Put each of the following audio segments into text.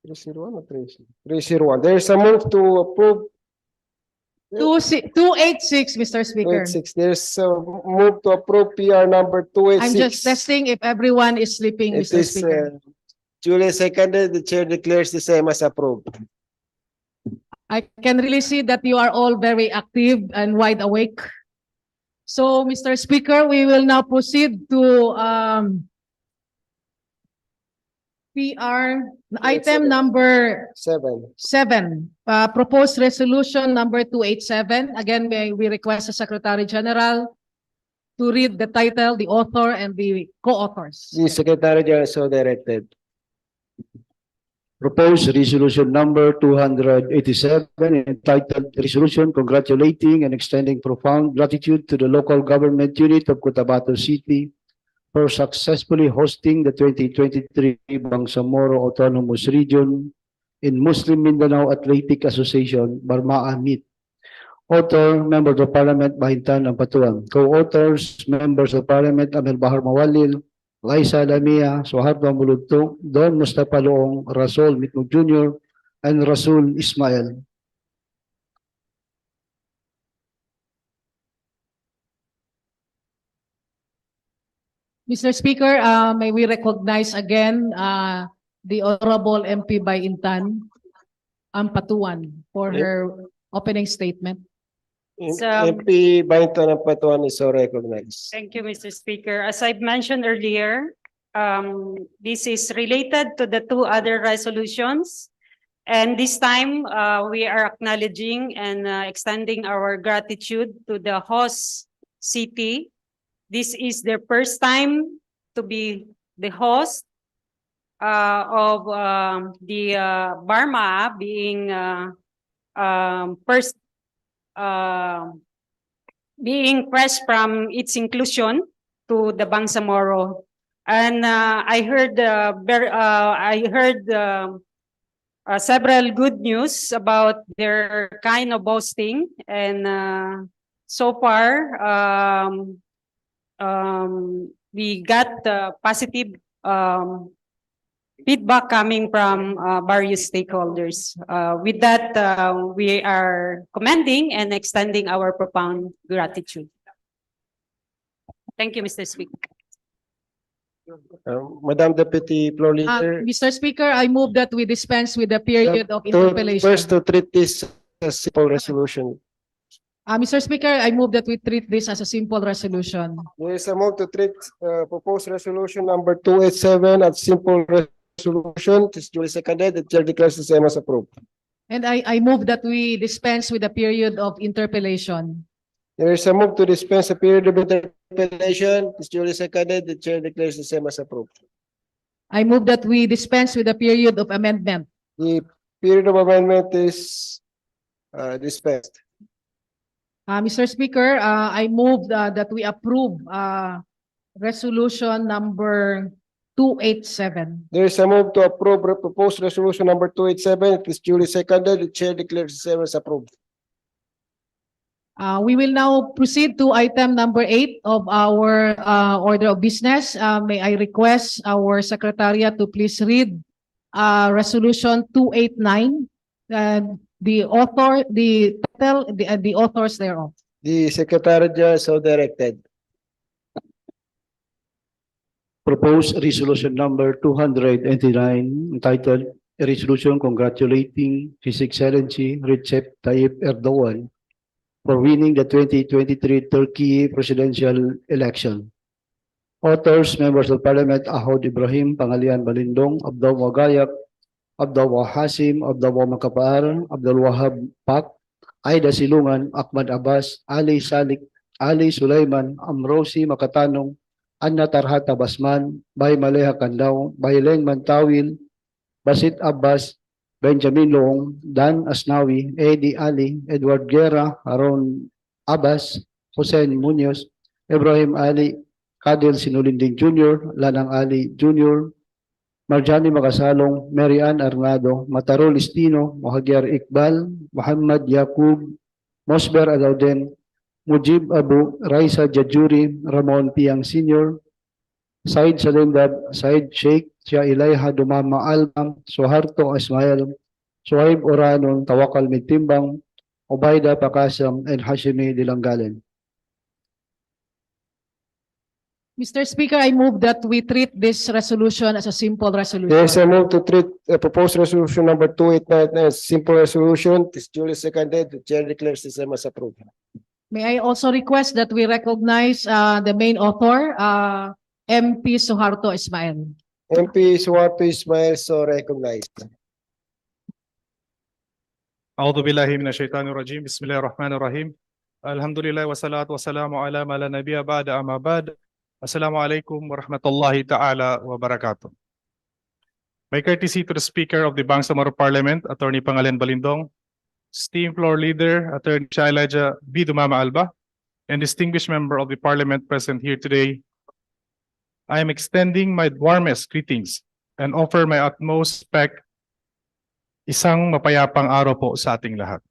301 or 301. There's a move to approve 286, Mr. Speaker. 286. There's a move to approve PR number I'm 286. just testing if everyone is sleeping, It Mr. is Speaker. duly seconded. The chair declares the same as approved. I can really see that you are all very active and wide awake. So, Mr. Speaker, we will now proceed to PR item number 7, proposed resolution number 287. Again, may we request the Secretary General to read the title, the author, and the co-authors. The Secretary General so directed. Proposed resolution number 287 entitled Resolution Congratulating and Extending Profound Gratitude to the Local Government Unit of Cotabato City for successfully hosting the 2023 Bangsamoro Autonomous Region in Muslim Mindanao Athletic Association, Barmaa Meet. Author, Member of Parliament, Bahintan Ampatuan. Co-authors, Members of Parliament, Amir Bahar Mawalil, Liza Lamia, Suharto Mulugtong, Don Mustafa Loong, Rasul Mitmug Jr., and Rasul Ismail. Mr. Speaker, may we recognize again the Honorable MP Bahintan Ampatuan for her opening statement. MP Bahintan Ampatuan is so recognized. Thank you, Mr. Speaker. As I've mentioned earlier, this is related to the two other resolutions. And this time, we are acknowledging and extending our gratitude to the host city. This is their first time to be the host of the Barma being first being pressed from its inclusion to the Bangsamoro. And I heard several good news about their kind of boasting, and so far we got positive feedback coming from various stakeholders. With that, we are commending and extending our profound gratitude. Thank you, Mr. Speaker. Madam Deputy Floor Leader. Mr. Speaker, I move that we dispense with the period of interpellation. First to treat this as a simple resolution. Mr. Speaker, I move that we treat this as a simple resolution. There is a move to treat proposed resolution number 287 as simple resolution. It is duly seconded. The chair declares the same as approved. And I move that we dispense with the period of interpellation. There is a move to dispense a period of interpellation. It is duly seconded. The chair declares the same as approved. I move that we dispense with the period of amendment. The period of amendment is dispensed. Mr. Speaker, I move that we approve resolution number 287. There is a move to approve proposed resolution number 287. It is duly seconded. The chair declares the same as approved. We will now proceed to item number 8 of our order of business. May I request our secretariat to please read resolution 289, the author, the title, the authors thereof. The Secretary General so directed. Proposed resolution number 289 entitled A Resolution Congratulating His Excellency Recep Tayyip Erdogan for winning the 2023 Turkey presidential election. Authors, Members of Parliament, Ahod Ibrahim, Pangalian Balindong, Abdul Wagayak, Abdul Wahasim, Abdul Makapaar, Abdul Wahab Pak, Aida Silungan, Ahmad Abbas, Ali Salik, Ali Sulaiman, Amrosi Makatanong, Anna Tarhata Basman, Bay Maleha Kandaw, Bay Leng Mantawil, Basit Abbas, Benjamin Loong, Dan Asnawi, Eddie Ali, Edward Guerra, Haron Abbas, Hussein Munoz, Ibrahim Ali, Kadil Sinulinding Jr., Lanang Ali Jr., Marjani Makasalong, Mary Ann Arnado, Matarol Istino, Mohagyar Iqbal, Muhammad Yaqub, Mosber Adauden, Mujib Abu, Raisa Jajuri, Ramon Piang Sr., Said Salindab, Said Sheikh, Sia Ilayha Dumama Albam, Suharto Ismail, Suhaib Oranon, Tawakal Mitimbang, Obayda Pakasam, and Hashimi Dilanggalan. Mr. Speaker, I move that we treat this resolution as a simple resolution. Yes, I move to treat proposed resolution number 289 as simple resolution. It is duly seconded. The chair declares the same as approved. May I also request that we recognize the main author, MP Suharto Ismail. MP Suharto Ismail, so recognized. أعوذ بالله من الشيطان الرجيم بسم الله الرحمن الرحيم الحمد لله والصلاة والسلام على ما لا نبي بعد أما بعد السلام عليكم ورحمة الله تعالى وبركاته. My courtesy to the Speaker of the Bangsamoro Parliament, Attorney Pangalen Balindong, esteemed floor leader, Attorney Elijah B. Dumama Alba, and distinguished member of the Parliament present here today, I am extending my warmest greetings and offer my utmost respect. Isang mapayapang araw po sa ating lahat.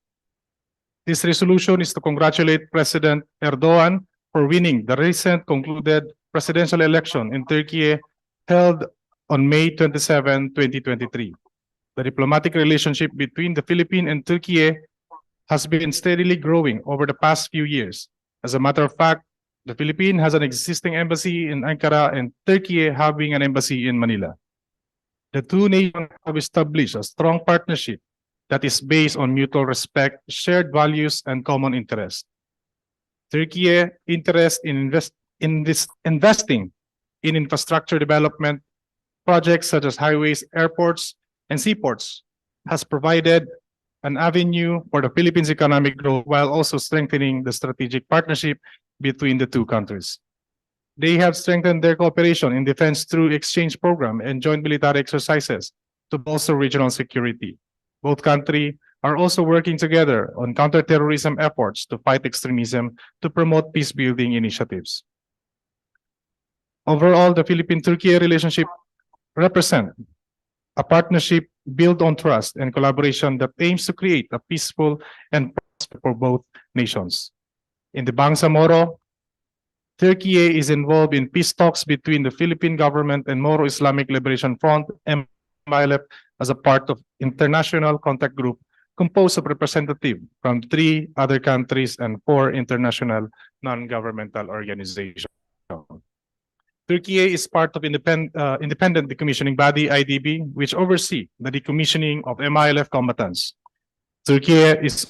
This resolution is to congratulate President Erdogan for winning the recent concluded presidential election in Turkey held on May 27, 2023. The diplomatic relationship between the Philippines and Turkey has been steadily growing over the past few years. As a matter of fact, the Philippines has an existing embassy in Ankara and Turkey having an embassy in Manila. The two nations have established a strong partnership that is based on mutual respect, shared values, and common interests. Turkey's interest in investing in infrastructure development projects such as highways, airports, and seaports has provided an avenue for the Philippines' economic growth while also strengthening the strategic partnership between the two countries. They have strengthened their cooperation in defense through exchange program and joint military exercises to bolster regional security. Both countries are also working together on counterterrorism efforts to fight extremism to promote peace-building initiatives. Overall, the Philippine-Turkey relationship represents a partnership built on trust and collaboration that aims to create a peaceful and prosperous for both nations. In the Bangsamoro, Turkey is involved in peace talks between the Philippine government and Moro Islamic Liberation Front, MILF, as a part of international contact group composed of representatives from 3 other countries and 4 international non-governmental organizations. Turkey is part of independent decommissioning body, IDB, which oversees the decommissioning of MILF combatants. Turkey is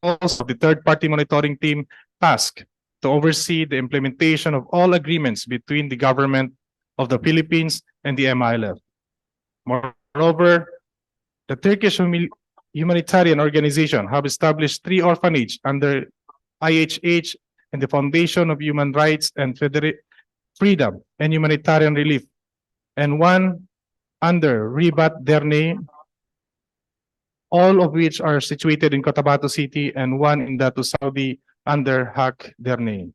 also the third-party monitoring team tasked to oversee the implementation of all agreements between the government of the Philippines and the MILF. Moreover, the Turkish humanitarian organization have established 3 orphanages under IHH and the Foundation of Human Rights and Freedom and Humanitarian Relief, and 1 under Ribat Derne'y, all of which are situated in Cotabato City, and 1 in Datu Saudi under Hak Derne'y.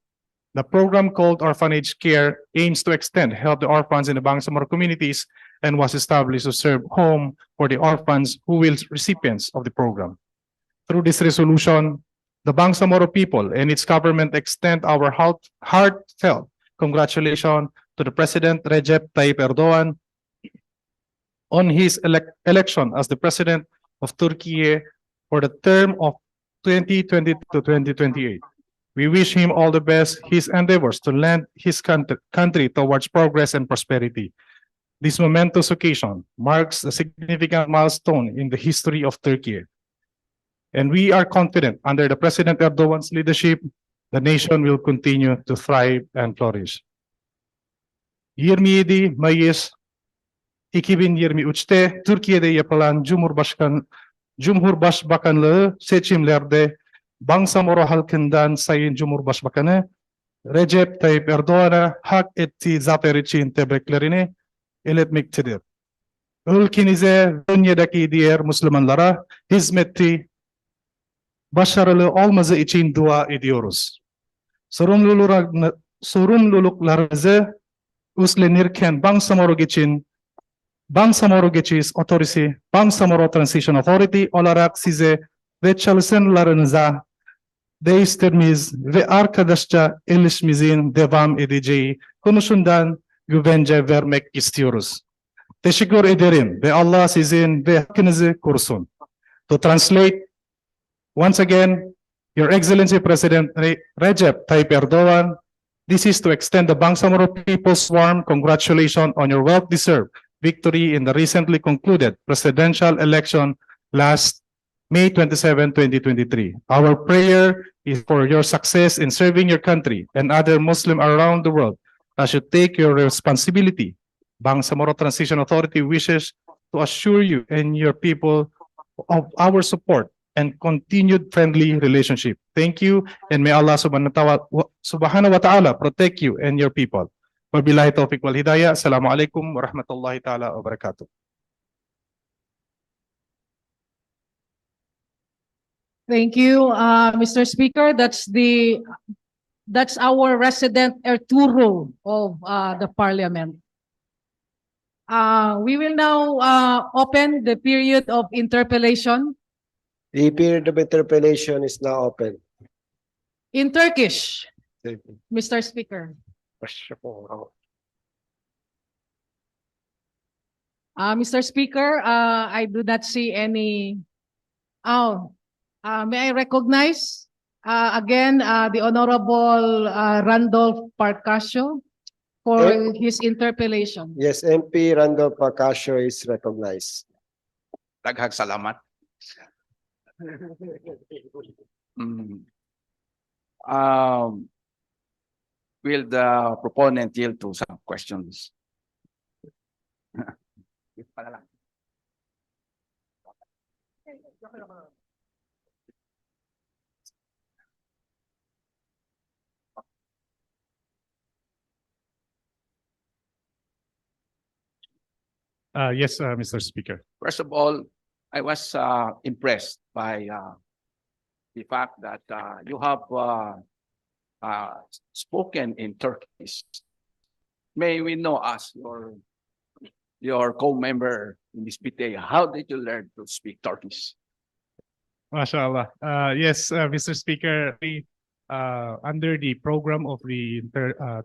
The program called Orphanage Care aims to extend help the orphans in the Bangsamoro communities and was established to serve home for the orphans who will recipients of the program. Through this resolution, the Bangsamoro people and its government extend our heartfelt congratulations to the President Recep Tayyip Erdogan on his election as the President of Turkey for the term of 2020 to 2028. We wish him all the best his endeavors to lead his country towards progress and prosperity. This momentous occasion marks a significant milestone in the history of Turkey. And we are confident under the President Erdogan's leadership, the nation will continue to thrive and flourish. 27 Mayıs 2023'te Türkiye'de yapılan Cumhurbaşkanlığı seçimlerde Bangsamoro halkından Sayın Cumhurbaşkanı Recep Tayyip Erdoğan'a hak ettiği zafer için tebriklerini iletmektedir. Ülkenize ve dünyadaki diğer Müslümanlara hizmeti başarılı olması için dua ediyoruz. Sorumluluklarınızı üstlenirken Bangsamoro Geçiş Otorisi, Bangsamoro Transition Authority olarak size ve çalışanlarınıza değiştirmemiz ve arkadaşça ilişkimizin devam edeceği konusunda güvence vermek istiyoruz. Teşekkür ederim ve Allah sizin ve hakkınızı korusun. To translate, once again, Your Excellency President Recep Tayyip Erdogan, this is to extend the Bangsamoro people's warm congratulations on your well-deserved victory in the recently concluded presidential election last May 27, 2023. Our prayer is for your success in serving your country and other Muslims around the world as you take your responsibility. Bangsamoro Transition Authority wishes to assure you and your people of our support and continued friendly relationship. Thank you, and may Allah subhanahu wa ta'ala protect you and your people. Wabillahi taufiq wal hidayah. Assalamu alaikum wa rahmatullahi ta'ala wa barakatuh. Thank you, Mr. Speaker. That's our resident Arturo of the Parliament. We will now open the period of interpellation The period of interpellation is now open. in Turkish, Mr. Speaker. Mr. Speaker, I do not see any. May I recognize again the Honorable Randolph Parcasio for his interpellation. Yes, MP Randolph Parcasio is recognized. Daghang salamat. Mm. Will the proponent yield to some questions? Yes, Mr. Speaker. First of all, I was impressed by the fact that you have spoken in Turkish. May we know as your co-member in this BTA, how did you learn to speak Turkish? MashaAllah. Yes, Mr. Speaker, under the program of the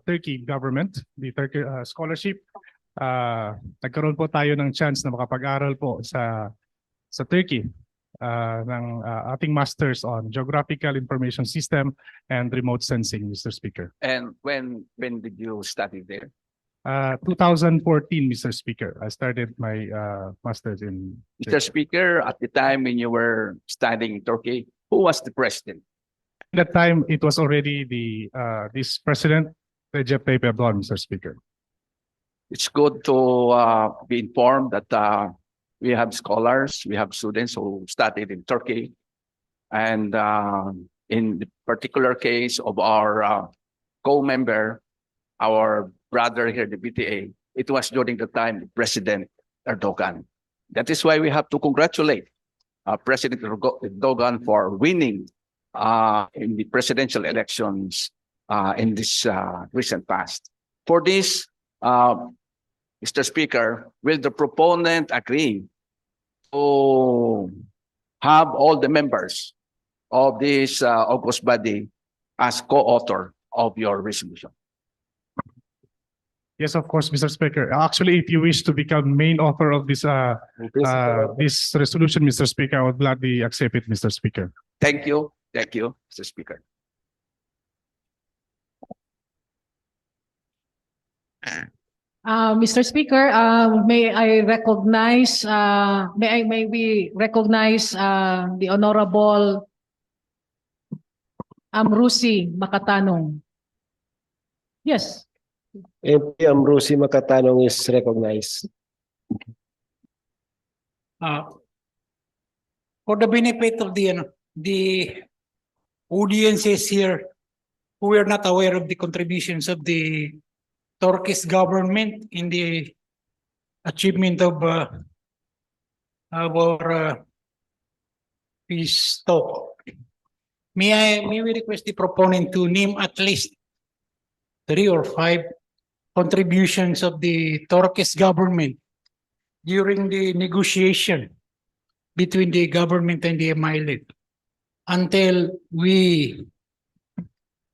Turkey government, the Turkey scholarship, nagkaroon po tayo ng chance na makapag-aral po sa Turkey ng ating masters on geographical information system and remote sensing, Mr. Speaker. And when did you study there? 2014, Mr. Speaker. I started my masters in Mr. Speaker, at the time when you were studying in Turkey, who was the president? At that time, it was already this president, Recep Tayyip Erdogan, Mr. Speaker. It's good to be informed that we have scholars, we have students who studied in Turkey. And in the particular case of our co-member, our brother here, the BTA, it was during the time of President Erdogan. That is why we have to congratulate President Erdogan for winning in the presidential elections in this recent past. For this, Mr. Speaker, will the proponent agree to have all the members of this august body as co-author of your resolution? Yes, of course, Mr. Speaker. Actually, if you wish to become main author of this this resolution, Mr. Speaker, I would gladly accept it, Mr. Speaker. Thank you, Mr. Speaker. Mr. Speaker, may I recognize, may we recognize the Honorable Amrusi Makatanong? Yes. MP Amrusi Makatanong is recognized. For the benefit of the audiences here who are not aware of the contributions of the Turkish government in the achievement of our peace talk, may we request the proponent to name at least 3 or 5 contributions of the Turkish government during the negotiation between the government and the Emirat until we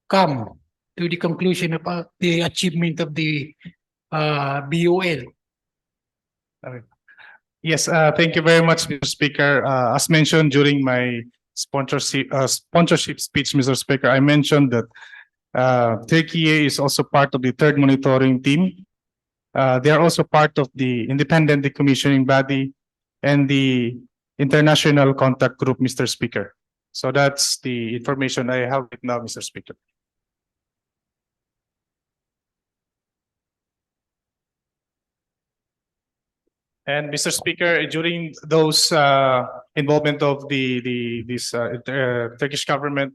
come to the conclusion of the achievement of the BUL. Yes, thank you very much, Mr. Speaker. As mentioned during my sponsorship speech, Mr. Speaker, I mentioned that Turkey is also part of the third monitoring team. They are also part of the independent decommissioning body and the international contact group, Mr. Speaker. So that's the information I have right now, Mr. Speaker. And Mr. Speaker, during those involvement of this Turkish government,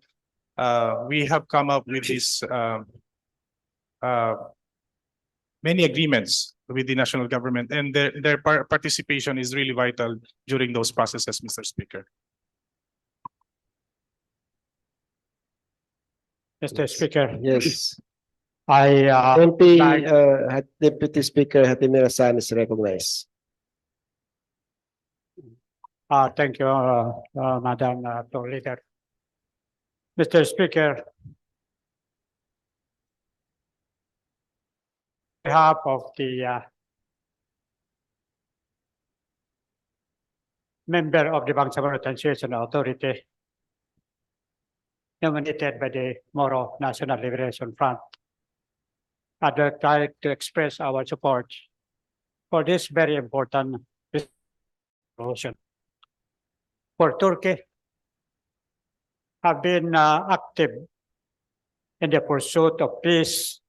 we have come up with this many agreements with the national government, and their participation is really vital during those processes, Mr. Speaker. Mr. Speaker, Yes. I MP, like- Deputy Speaker Hatimira San is recognized. thank you, Madam Floor Leader. Mr. Speaker, on behalf of the member of the Bangsamoro Transition Authority nominated by the Moro National Liberation Front, I'd like to express our support for this very important resolution. For Turkey have been active in the pursuit of peace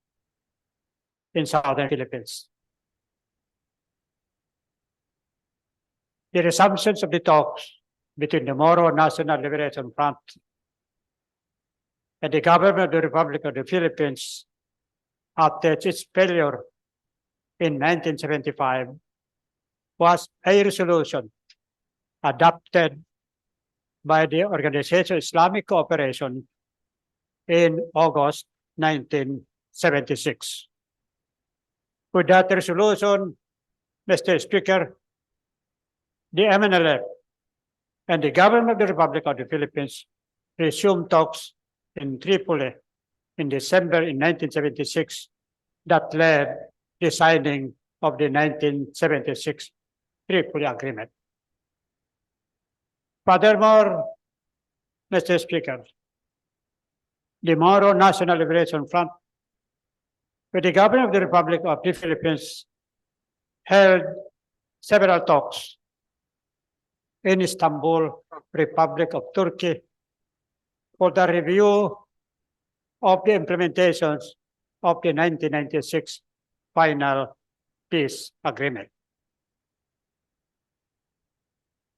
in southern Philippines. The resumptions of the talks between the Moro National Liberation Front and the government of the Republic of the Philippines after its failure in 1975 was a resolution adopted by the Organization Islamic Cooperation in August 1976. With that resolution, Mr. Speaker, the MNLF and the government of the Republic of the Philippines resumed talks in Tripoli in December in 1976 that led the signing of the 1976 Tripoli Agreement. Furthermore, Mr. Speaker, the Moro National Liberation Front with the government of the Republic of the Philippines held several talks in Istanbul, Republic of Turkey, for the review of the implementations of the 1996 final peace agreement.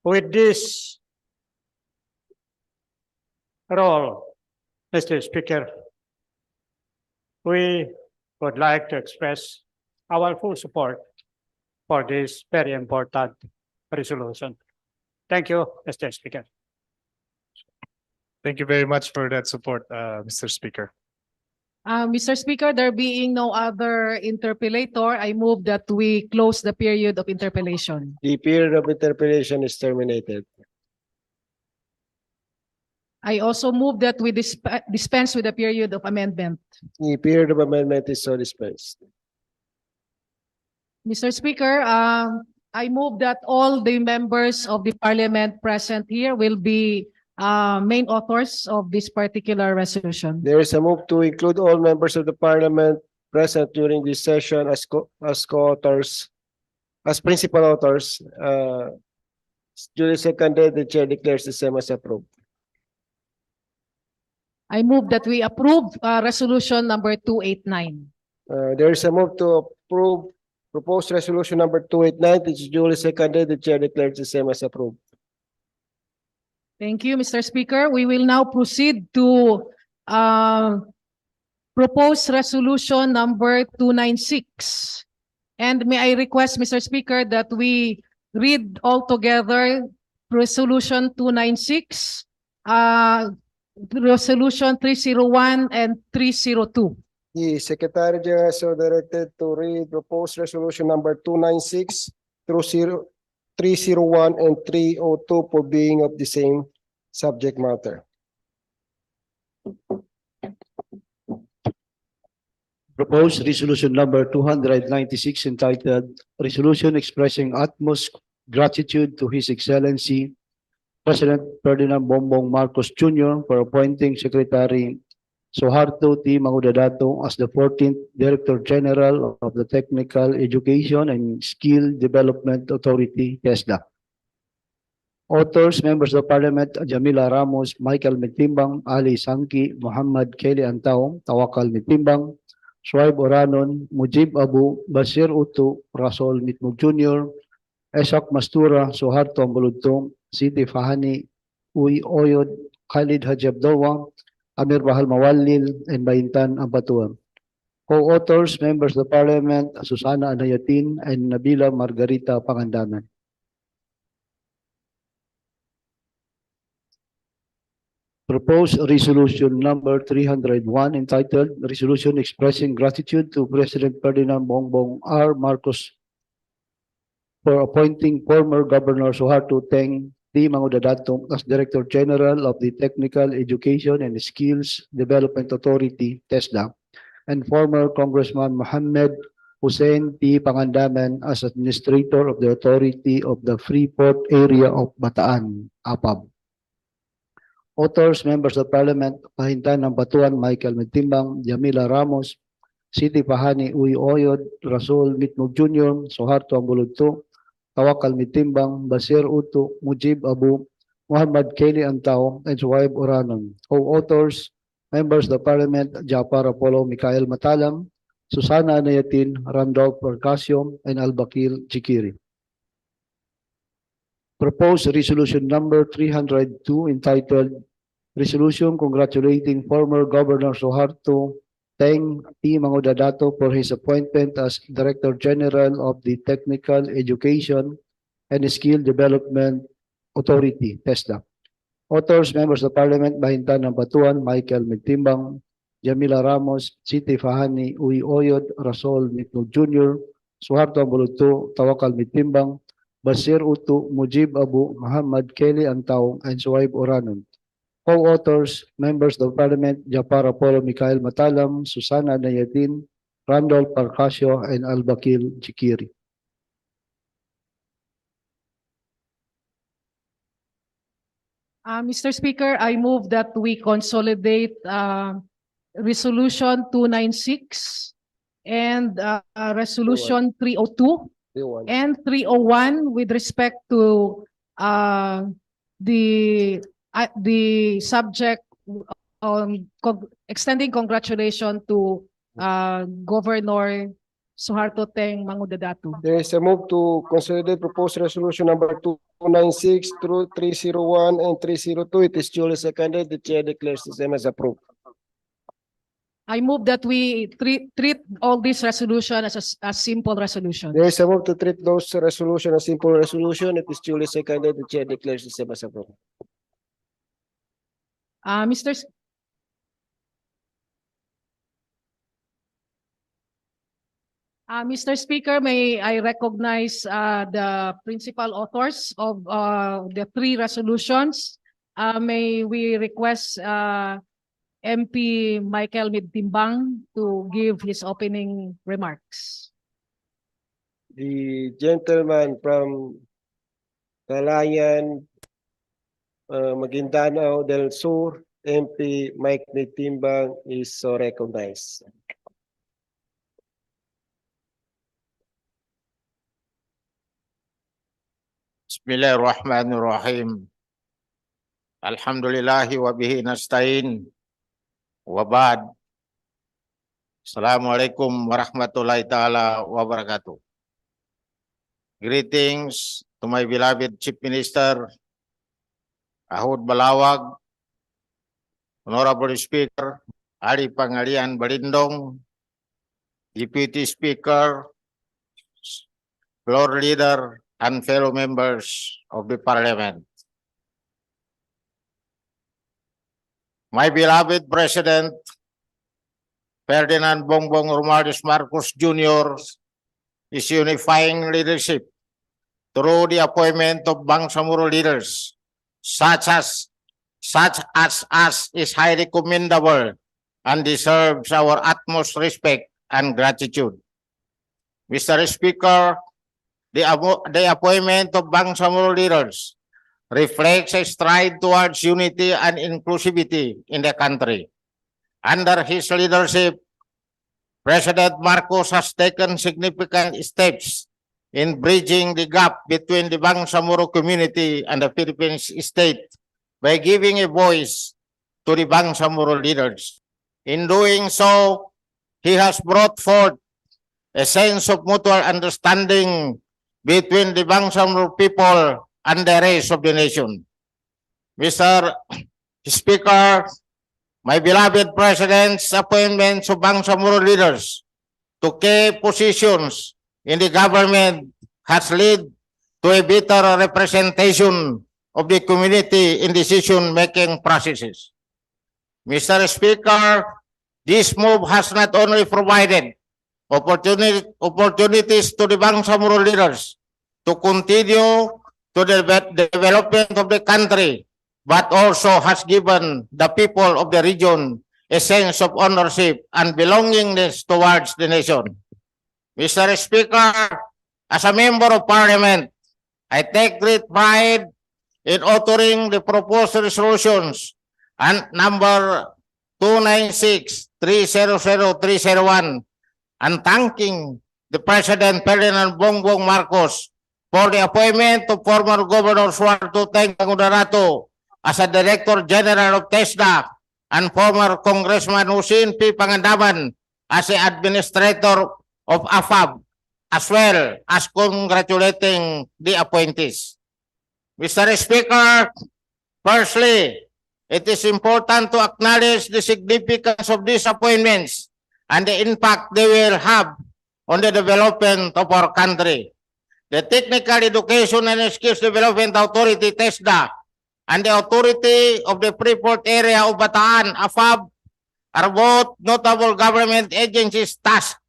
With this role, Mr. Speaker, we would like to express our full support for this very important resolution. Thank you, Mr. Speaker. Thank you very much for that support, Mr. Speaker. Mr. Speaker, there being no other interpellator, I move that we close the period of interpellation. The period of interpellation is terminated. I also move that we dispense with the period of amendment. The period of amendment is so dispensed. Mr. Speaker, I move that all the members of the Parliament present here will be main authors of this particular resolution. There is a move to include all members of the Parliament present during this session as co-authors, as principal authors. Duly seconded, the chair declares the same as approved. I move that we approve resolution number 289. There is a move to approve proposed resolution number 289, which is duly seconded. The chair declares the same as approved. Thank you, Mr. Speaker. We will now proceed to propose resolution number 296. And may I request, Mr. Speaker, that we read all together resolution 296, resolution 301 and 302. The Secretary General is so directed to read proposed resolution number 296 through 301 and 302 for being of the same subject matter. Proposed resolution number 296 entitled Resolution Expressing Utmost Gratitude to His Excellency President Ferdinand Bongbong Marcos Jr. for appointing Secretary Suharto T. Mangudadato as the 14th Director General of the Technical Education and Skill Development Authority, TESDA. Authors, members of Parliament, Jamila Ramos, Michael Mitimbang, Ali Sangki, Muhammad Kelly Antao, Tawakal Mitimbang, Shuaib Oranon, Mujib Abu, Basir Utu, Rasol Mitmug Jr., Esak Mastura, Suharto Ambuludtong, Siti Fahani, Uy Oyod, Khalid Haji Abdullah, Amir Bahal Mawalil, and Baintan Ampatuan. Co-authors, members of Parliament, Susana Anayatin, and Nabila Margarita Pangandaman. Proposed resolution number 301 entitled Resolution Expressing Gratitude to President Ferdinand Bongbong R. Marcos for appointing former Governor Suharto Teng T. Mangudadato as Director General of the Technical Education and Skills Development Authority, TESDA, and former Congressman Mohammed Hussein T. Pangandaman as Administrator of the Authority of the Freeport Area of Bataan, APAB. Authors, members of Parliament, Pahintan ng Batuan, Michael Mitimbang, Jamila Ramos, Siti Pahani Uy Oyod, Rasul Mitmug Jr., Suharto Ambuludto, Tawakal Mitimbang, Basir Utu, Mujib Abu, Muhammad Kelly Antao, and Shuaib Oranon. Co-authors, members of Parliament, Japar Apollo Mikhail Matalam, Susana Anayatin, Randolph Percasio, and Albakil Chikiri. Proposed resolution number 302 entitled Resolution Congratulating Former Governor Suharto Teng T. Mangudadato for his appointment as Director General of the Technical Education and Skill Development Authority, TESDA. Authors, members of Parliament, Bahintan ng Batuan, Michael Mitimbang, Jamila Ramos, Siti Fahani Uy Oyod, Rasol Mitmug Jr., Suharto Ambuludto, Tawakal Mitimbang, Basir Utu, Mujib Abu, Muhammad Kelly Antao, and Shuaib Oranon. Co-authors, members of Parliament, Japar Apollo Mikhail Matalam, Susana Nayatin, Randolph Percasio, and Albakil Chikiri. Mr. Speaker, I move that we consolidate Resolution 296 and Resolution 302 and 301 with respect to the subject extending congratulations to Governor Suharto Teng Mangudadato. There is a move to consolidate proposed resolution number 296 through 301 and 302. It is duly seconded. The chair declares the same as approved. I move that we treat all these resolutions as a simple resolution. There is a move to treat those resolution as simple resolution. It is duly seconded. The chair declares the same as approved. Mr. Speaker, may I recognize the principal authors of the three resolutions. May we request MP Michael Mitimbang to give his opening remarks. The gentleman from Calayan, Maguindanao del Sur, MP Mike Mitimbang is so recognized. Bismillahirrahmanirrahim. Alhamdulillahi wa bihi nasta'in. Wa ba'd. Assalamualaikum warahmatullahi ta'ala wabarakatuh. Greetings to my beloved Chief Minister, Ahud Balawag, Honorable Speaker, Ari Pangalian Balindong, Deputy Speaker, Floor Leader, and fellow members of the Parliament. My beloved President, Ferdinand Bongbong Marcos Jr. is unifying leadership through the appointment of Bangsamoro leaders, such as us is highly commendable and deserves our utmost respect and gratitude. Mr. Speaker, the appointment of Bangsamoro leaders reflects a stride towards unity and inclusivity in the country. Under his leadership, President Marcos has taken significant steps in bridging the gap between the Bangsamoro community and the Philippines state by giving a voice to the Bangsamoro leaders. In doing so, he has brought forth a sense of mutual understanding between the Bangsamoro people and the rest of the nation. Mr. Speaker, my beloved President's appointments of Bangsamoro leaders to key positions in the government has led to a better representation of the community in decision-making processes. Mr. Speaker, this move has not only provided opportunities to the Bangsamoro leaders to continue to the development of the country, but also has given the people of the region a sense of ownership and belongingness towards the nation. Mr. Speaker, as a member of Parliament, I take great pride in authoring the proposed resolutions and number 296, 300, 301, and thanking the President Ferdinand Bongbong Marcos for the appointment of former Governor Suarto Teng Pangudarato as a Director General of TESDA and former Congressman Husin P. Pangandaman as the Administrator of AFAB, as well as congratulating the appointees. Mr. Speaker, firstly, it is important to acknowledge the significance of these appointments and the impact they will have on the development of our country. The Technical Education and Skills Development Authority, TESDA, and the Authority of the Freeport Area of Bataan, AFAB, are both notable government agencies tasked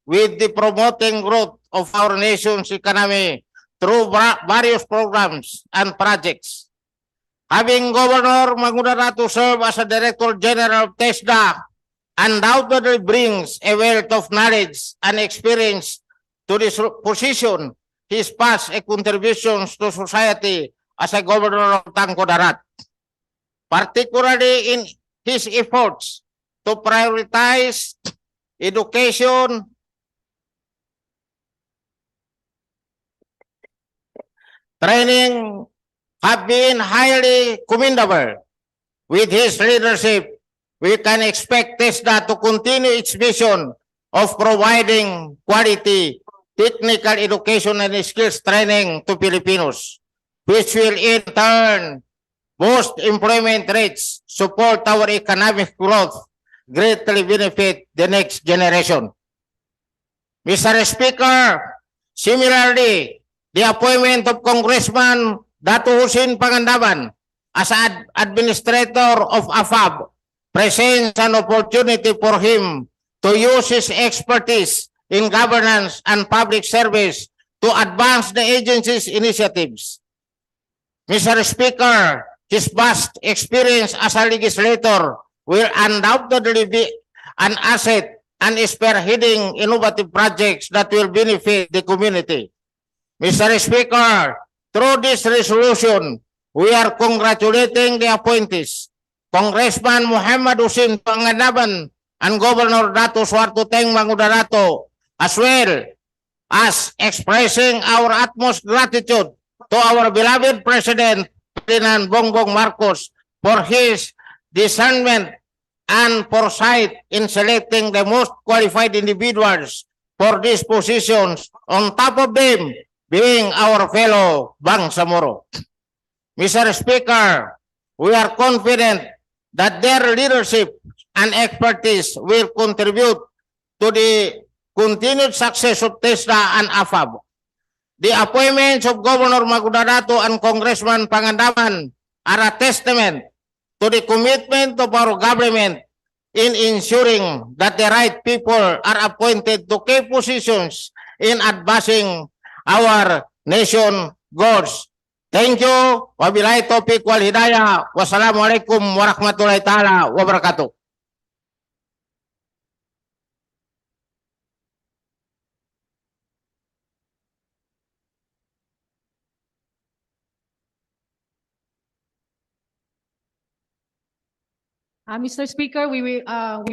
with the promoting growth of our nation's economy through various programs and projects. Having Governor Mangudarato serve as a Director General of TESDA undoubtedly brings a wealth of knowledge and experience to this position. His past contributions to society as a Governor of Tangkodarat, particularly in his efforts to prioritize education, training, have been highly commendable. With his leadership, we can expect TESDA to continue its mission of providing quality technical education and skills training to Filipinos, which will in turn boost employment rates, support our economic growth, greatly benefit the next generation. Mr. Speaker, similarly, the appointment of Congressman Dato Husin Pangandaman as Administrator of AFAB presents an opportunity for him to use his expertise in governance and public service to advance the agency's initiatives. Mr. Speaker, his vast experience as a legislator will undoubtedly be an asset and spearheading innovative projects that will benefit the community. Mr. Speaker, through this resolution, we are congratulating the appointees, Congressman Muhammad Husin Pangandaman and Governor Dato Suarto Teng Mangudarato, as well as expressing our utmost gratitude to our beloved President Ferdinand Bongbong Marcos for his discernment and foresight in selecting the most qualified individuals for these positions, on top of them being our fellow Bangsamoro. Mr. Speaker, we are confident that their leadership and expertise will contribute to the continued success of TESDA and AFAB. The appointments of Governor Mangudarato and Congressman Pangandaman are a testament to the commitment of our government in ensuring that the right people are appointed to key positions in advancing our nation goals. Thank you. Wabillahi taufiq wal hidayah. Wassalamualaikum warahmatullahi taala wabarakatuh. Mr. Speaker, we will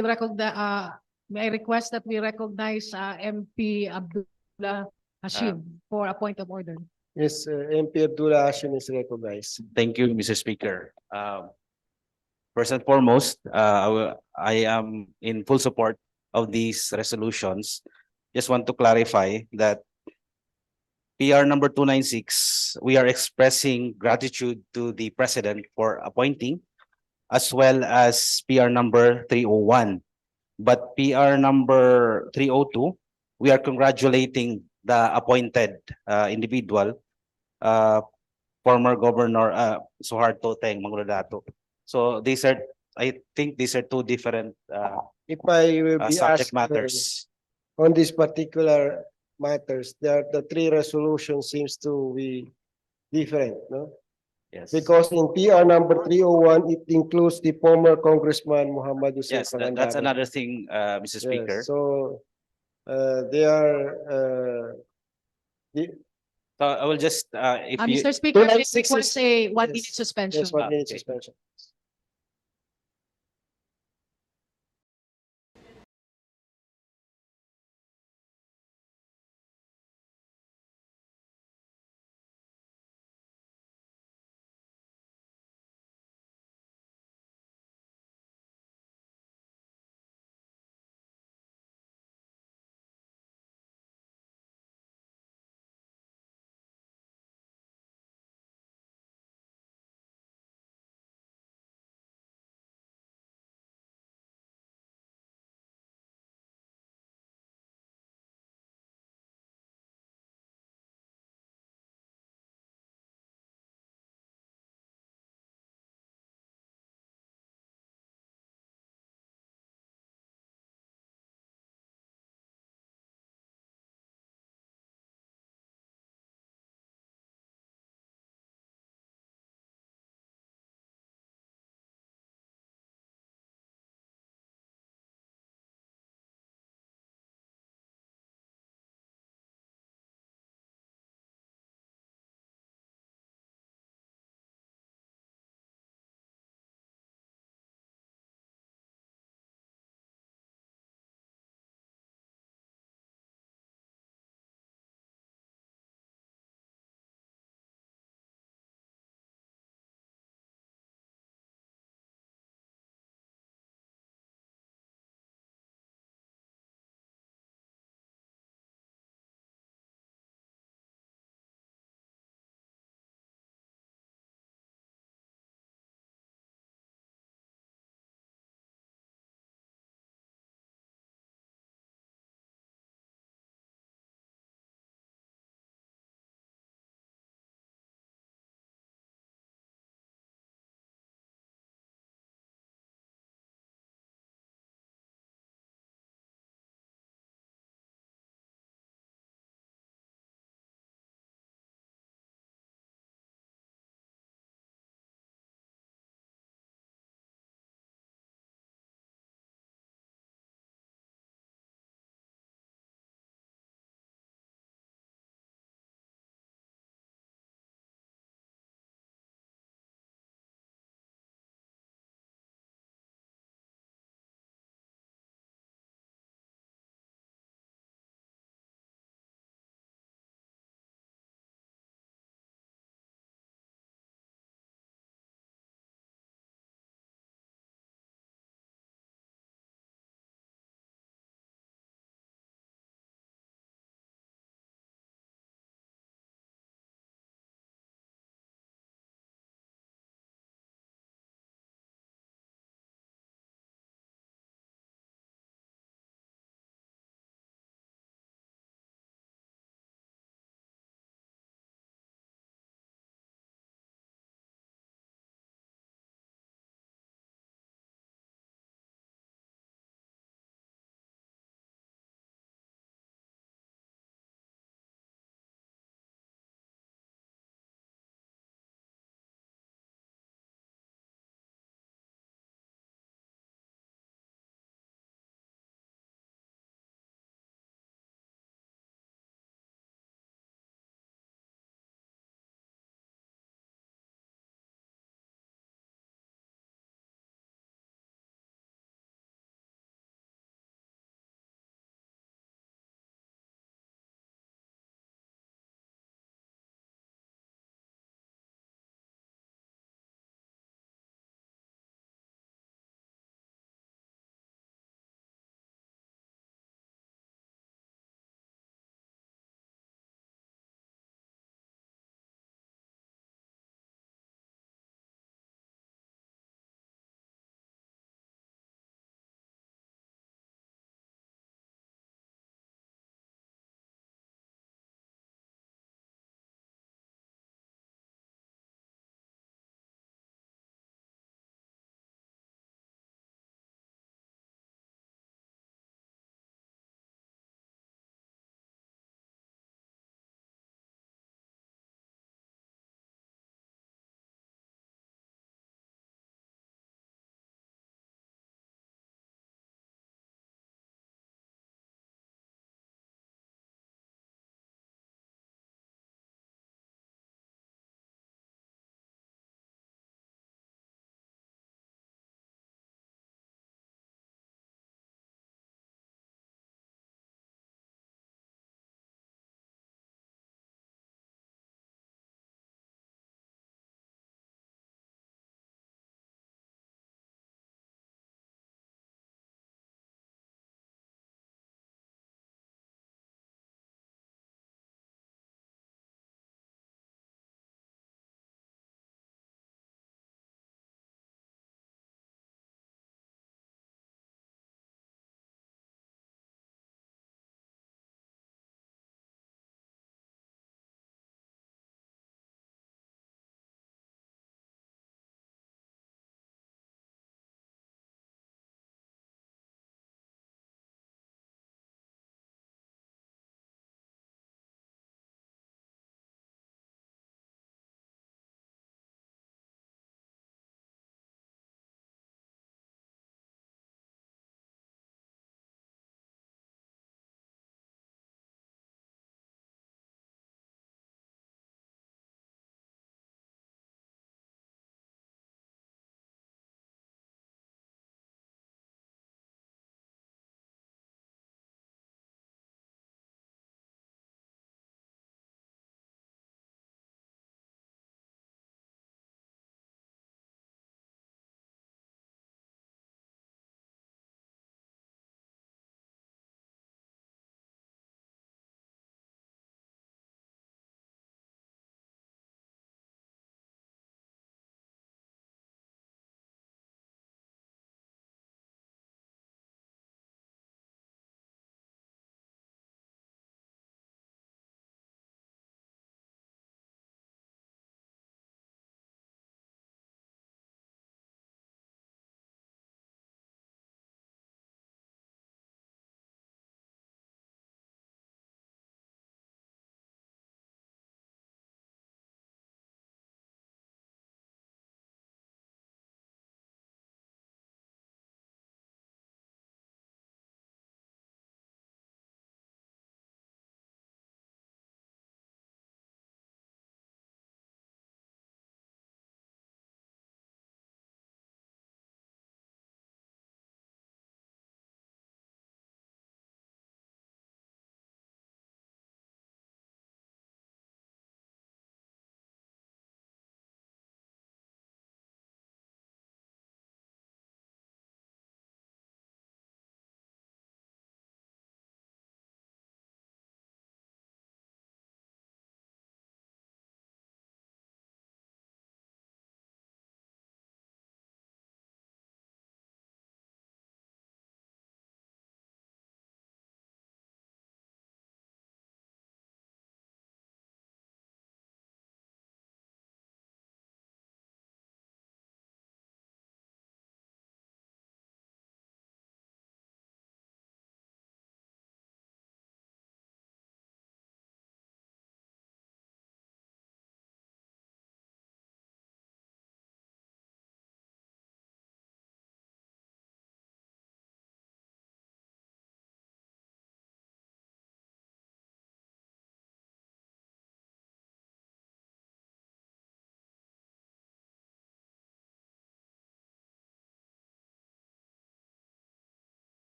recognize, may I request that we recognize, MP Abdullah Hashim for a point of order. Yes, MP Abdullah Hashim is recognized. Thank you, Mr. Speaker. First and foremost, I am in full support of these resolutions. Just want to clarify that PR number 296, we are expressing gratitude to the President for appointing, as well as PR number 301. But PR number 302, we are congratulating the appointed individual, former Governor Suharto Teng Mangudadato. So these are, I think these are two different If I will be subject asked matters. on this particular matters, the three resolutions seems to be different, no? Yes. Because in PR number 301, it includes the former Congressman Muhammad Yusuf Yes, that's Pangandaran. another thing, Mr. Speaker. Yes, so they are So I will just, if you. Mr. Speaker, may I 296 request a 1 minute yes, suspension. yes, 1 minute Okay. suspension.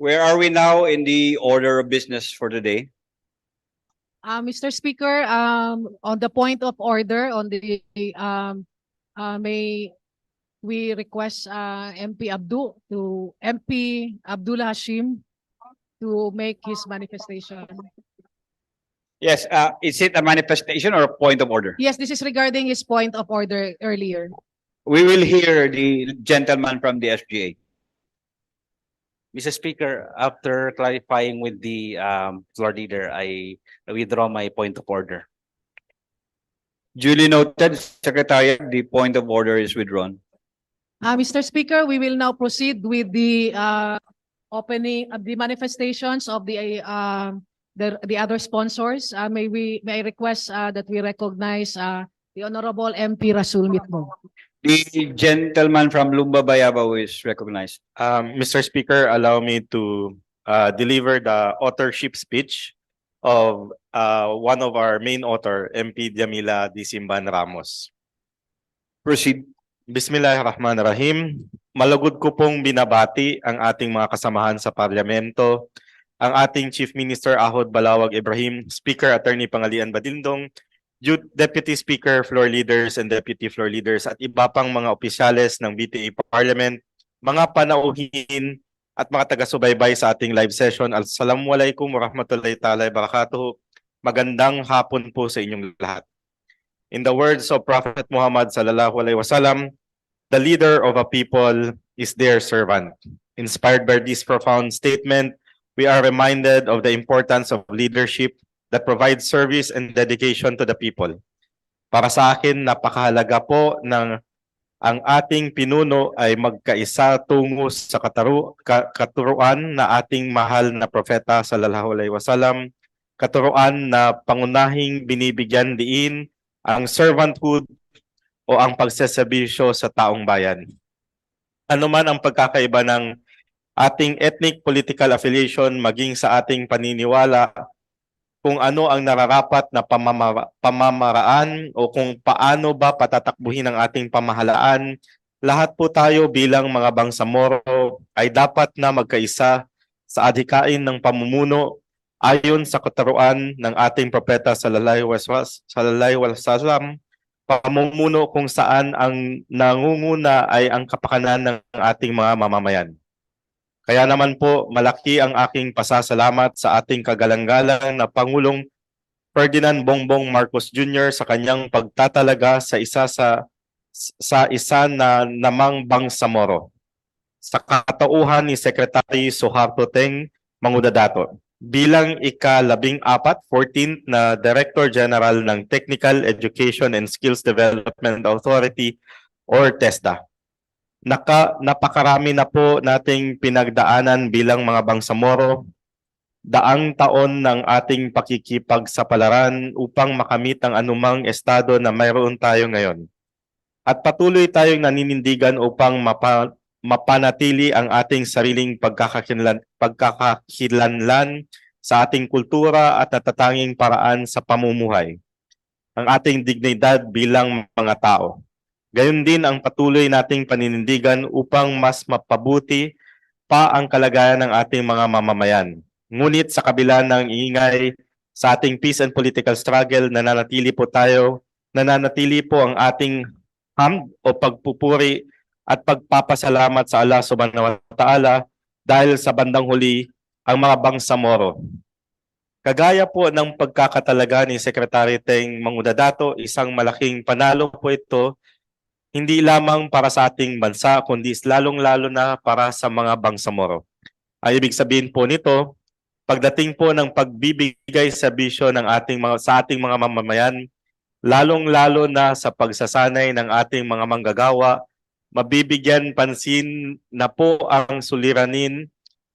Where are we now in the order of business for today? Mr. Speaker, on the point of order, on the, may we request, MP Abdul Hashim to make his manifestation. Yes, is it a manifestation or a point of order? Yes, this is regarding his point of order earlier. We will hear the gentleman from the SGA. Mr. Speaker, after clarifying with the floor leader, I withdraw my point of order. Duly noted, Secretariat, the point of order is withdrawn. Mr. Speaker, we will now proceed with the opening of the manifestations of the other sponsors. May I request that we recognize the Honorable MP Rasul Mitmo. The gentleman from Lumba Bayabao is recognized. Mr. Speaker, allow me to deliver the authorship speech of one of our main author, MP Jamila Disimban Ramos. Proceed. Bismillahirrahmanirrahim. Malugod ko pong binabati ang ating mga kasamahan sa parlamento, ang ating Chief Minister Ahod Balawag Ibrahim, Speaker Attorney Pangalian Badindong, Deputy Speaker, Floor Leaders and Deputy Floor Leaders at iba pang mga opisyales ng BTA Parliament, mga panauhin at mga taga-subaybay sa ating live session. Assalamualaikum warahmatullahi ta'ala wabarakatuh. Magandang hapon po sa inyong lahat. In the words of Prophet Muhammad sallallahu alaihi wasallam, the leader of a people is their servant. Inspired by this profound statement, we are reminded of the importance of leadership that provides service and dedication to the people. Para sa akin, napakahalaga po ng ang ating pinuno ay magkaisa tungo sa katuruan na ating mahal na propeta sallallahu alaihi wasallam, katuruan na pangunahing binibigyan diin ang servanthood o ang pagseserbisyo sa taong bayan. Ano man ang pagkakaiba ng ating ethnic political affiliation maging sa ating paniniwala, kung ano ang nararapat na pamamaraan o kung paano ba patatakbuhin ang ating pamahalaan, lahat po tayo bilang mga Bangsamoro ay dapat na magkaisa sa adhikain ng pamumuno ayon sa katuruan ng ating propeta sallallahu alaihi wasallam, pamumuno kung saan ang nangunguna ay ang kapakanan ng ating mga mamamayan. Kaya naman po, malaki ang aking pasasalamat sa ating kagalang-galang na Pangulong Ferdinand Bongbong Marcos Jr. sa kanyang pagtatalaga sa isa na namang Bangsamoro. Sa katauhan ni Secretary Suharto Teng Mangudadato bilang ika-14 na Director General ng Technical Education and Skills Development Authority or TESDA. Napakarami na po nating pinagdaanan bilang mga Bangsamoro, daang taon ng ating pakikipagsapalaran upang makamit ang anumang estado na mayroon tayo ngayon. At patuloy tayong naninindigan upang mapanatili ang ating sariling pagkakakilanlan sa ating kultura at natatanging paraan sa pamumuhay, ang ating dignidad bilang mga tao. Gayon din ang patuloy nating paninindigan upang mas mapabuti pa ang kalagayan ng ating mga mamamayan. Ngunit sa kabila ng ingay sa ating peace and political struggle, nananatili po ang ating hamd o pagpupuri at pagpapasalamat sa Allah subhanahu wa ta'ala dahil sa bandang huli ang mga Bangsamoro. Kagaya po ng pagkakatalaga ni Secretary Teng Mangudadato, isang malaking panalo po ito hindi lamang para sa ating bansa, kundi lalong-lalo na para sa mga Bangsamoro. Ay ibig sabihin po nito, pagdating po ng pagbibigay serbisyo ng sa ating mga mamamayan, lalong-lalo na sa pagsasanay ng ating mga manggagawa, mabibigyan pansin na po ang suliranin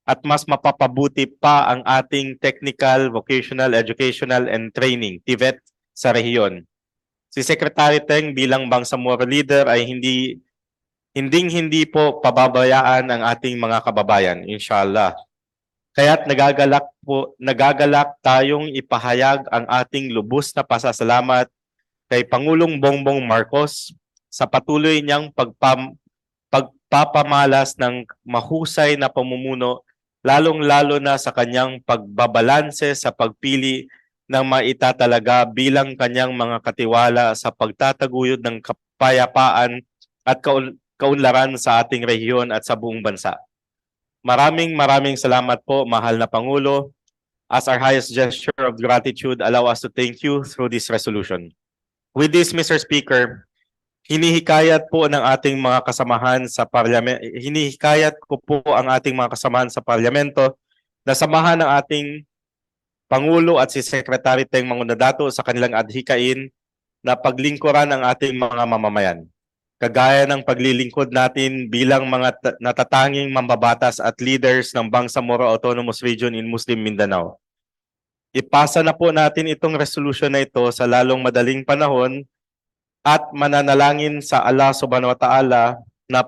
at mas mapapabuti pa ang ating technical, vocational, educational, and training, TVET, sa rehiyon. Si Secretary Teng bilang Bangsamoro leader ay hindi po pababayaan ang ating mga kababayan, inshallah. Kaya't nagagalak tayong ipahayag ang ating lubos na pasasalamat kay Pangulong Bongbong Marcos sa patuloy niyang pagpapamalas ng mahusay na pamumuno, lalong-lalo na sa kanyang pagbabalanse sa pagpili ng maitatalaga bilang kanyang mga katiwala sa pagtataguyod ng kapayapaan at kaunlaran sa ating rehiyon at sa buong bansa. Maraming salamat po, mahal na Pangulo. As our highest gesture of gratitude, allow us to thank you through this resolution. With this, Mr. Speaker, hinihikayat po ng ating mga kasamahan sa Parliament, hinihikayat ko po ang ating mga kasamahan sa Parlamento na samahan ng ating Pangulo at si Secretary Teng Mangudadato sa kanilang adhikain na paglingkuran ang ating mga mamamayan. Kagaya ng paglilingkod natin bilang mga natatanging mambabatas at leaders ng Bangsamoro Autonomous Region in Muslim Mindanao. Ipasa na po natin itong resolution na ito sa lalong madaling panahon at mananalangin sa Allah Subhanahu wa Ta'ala na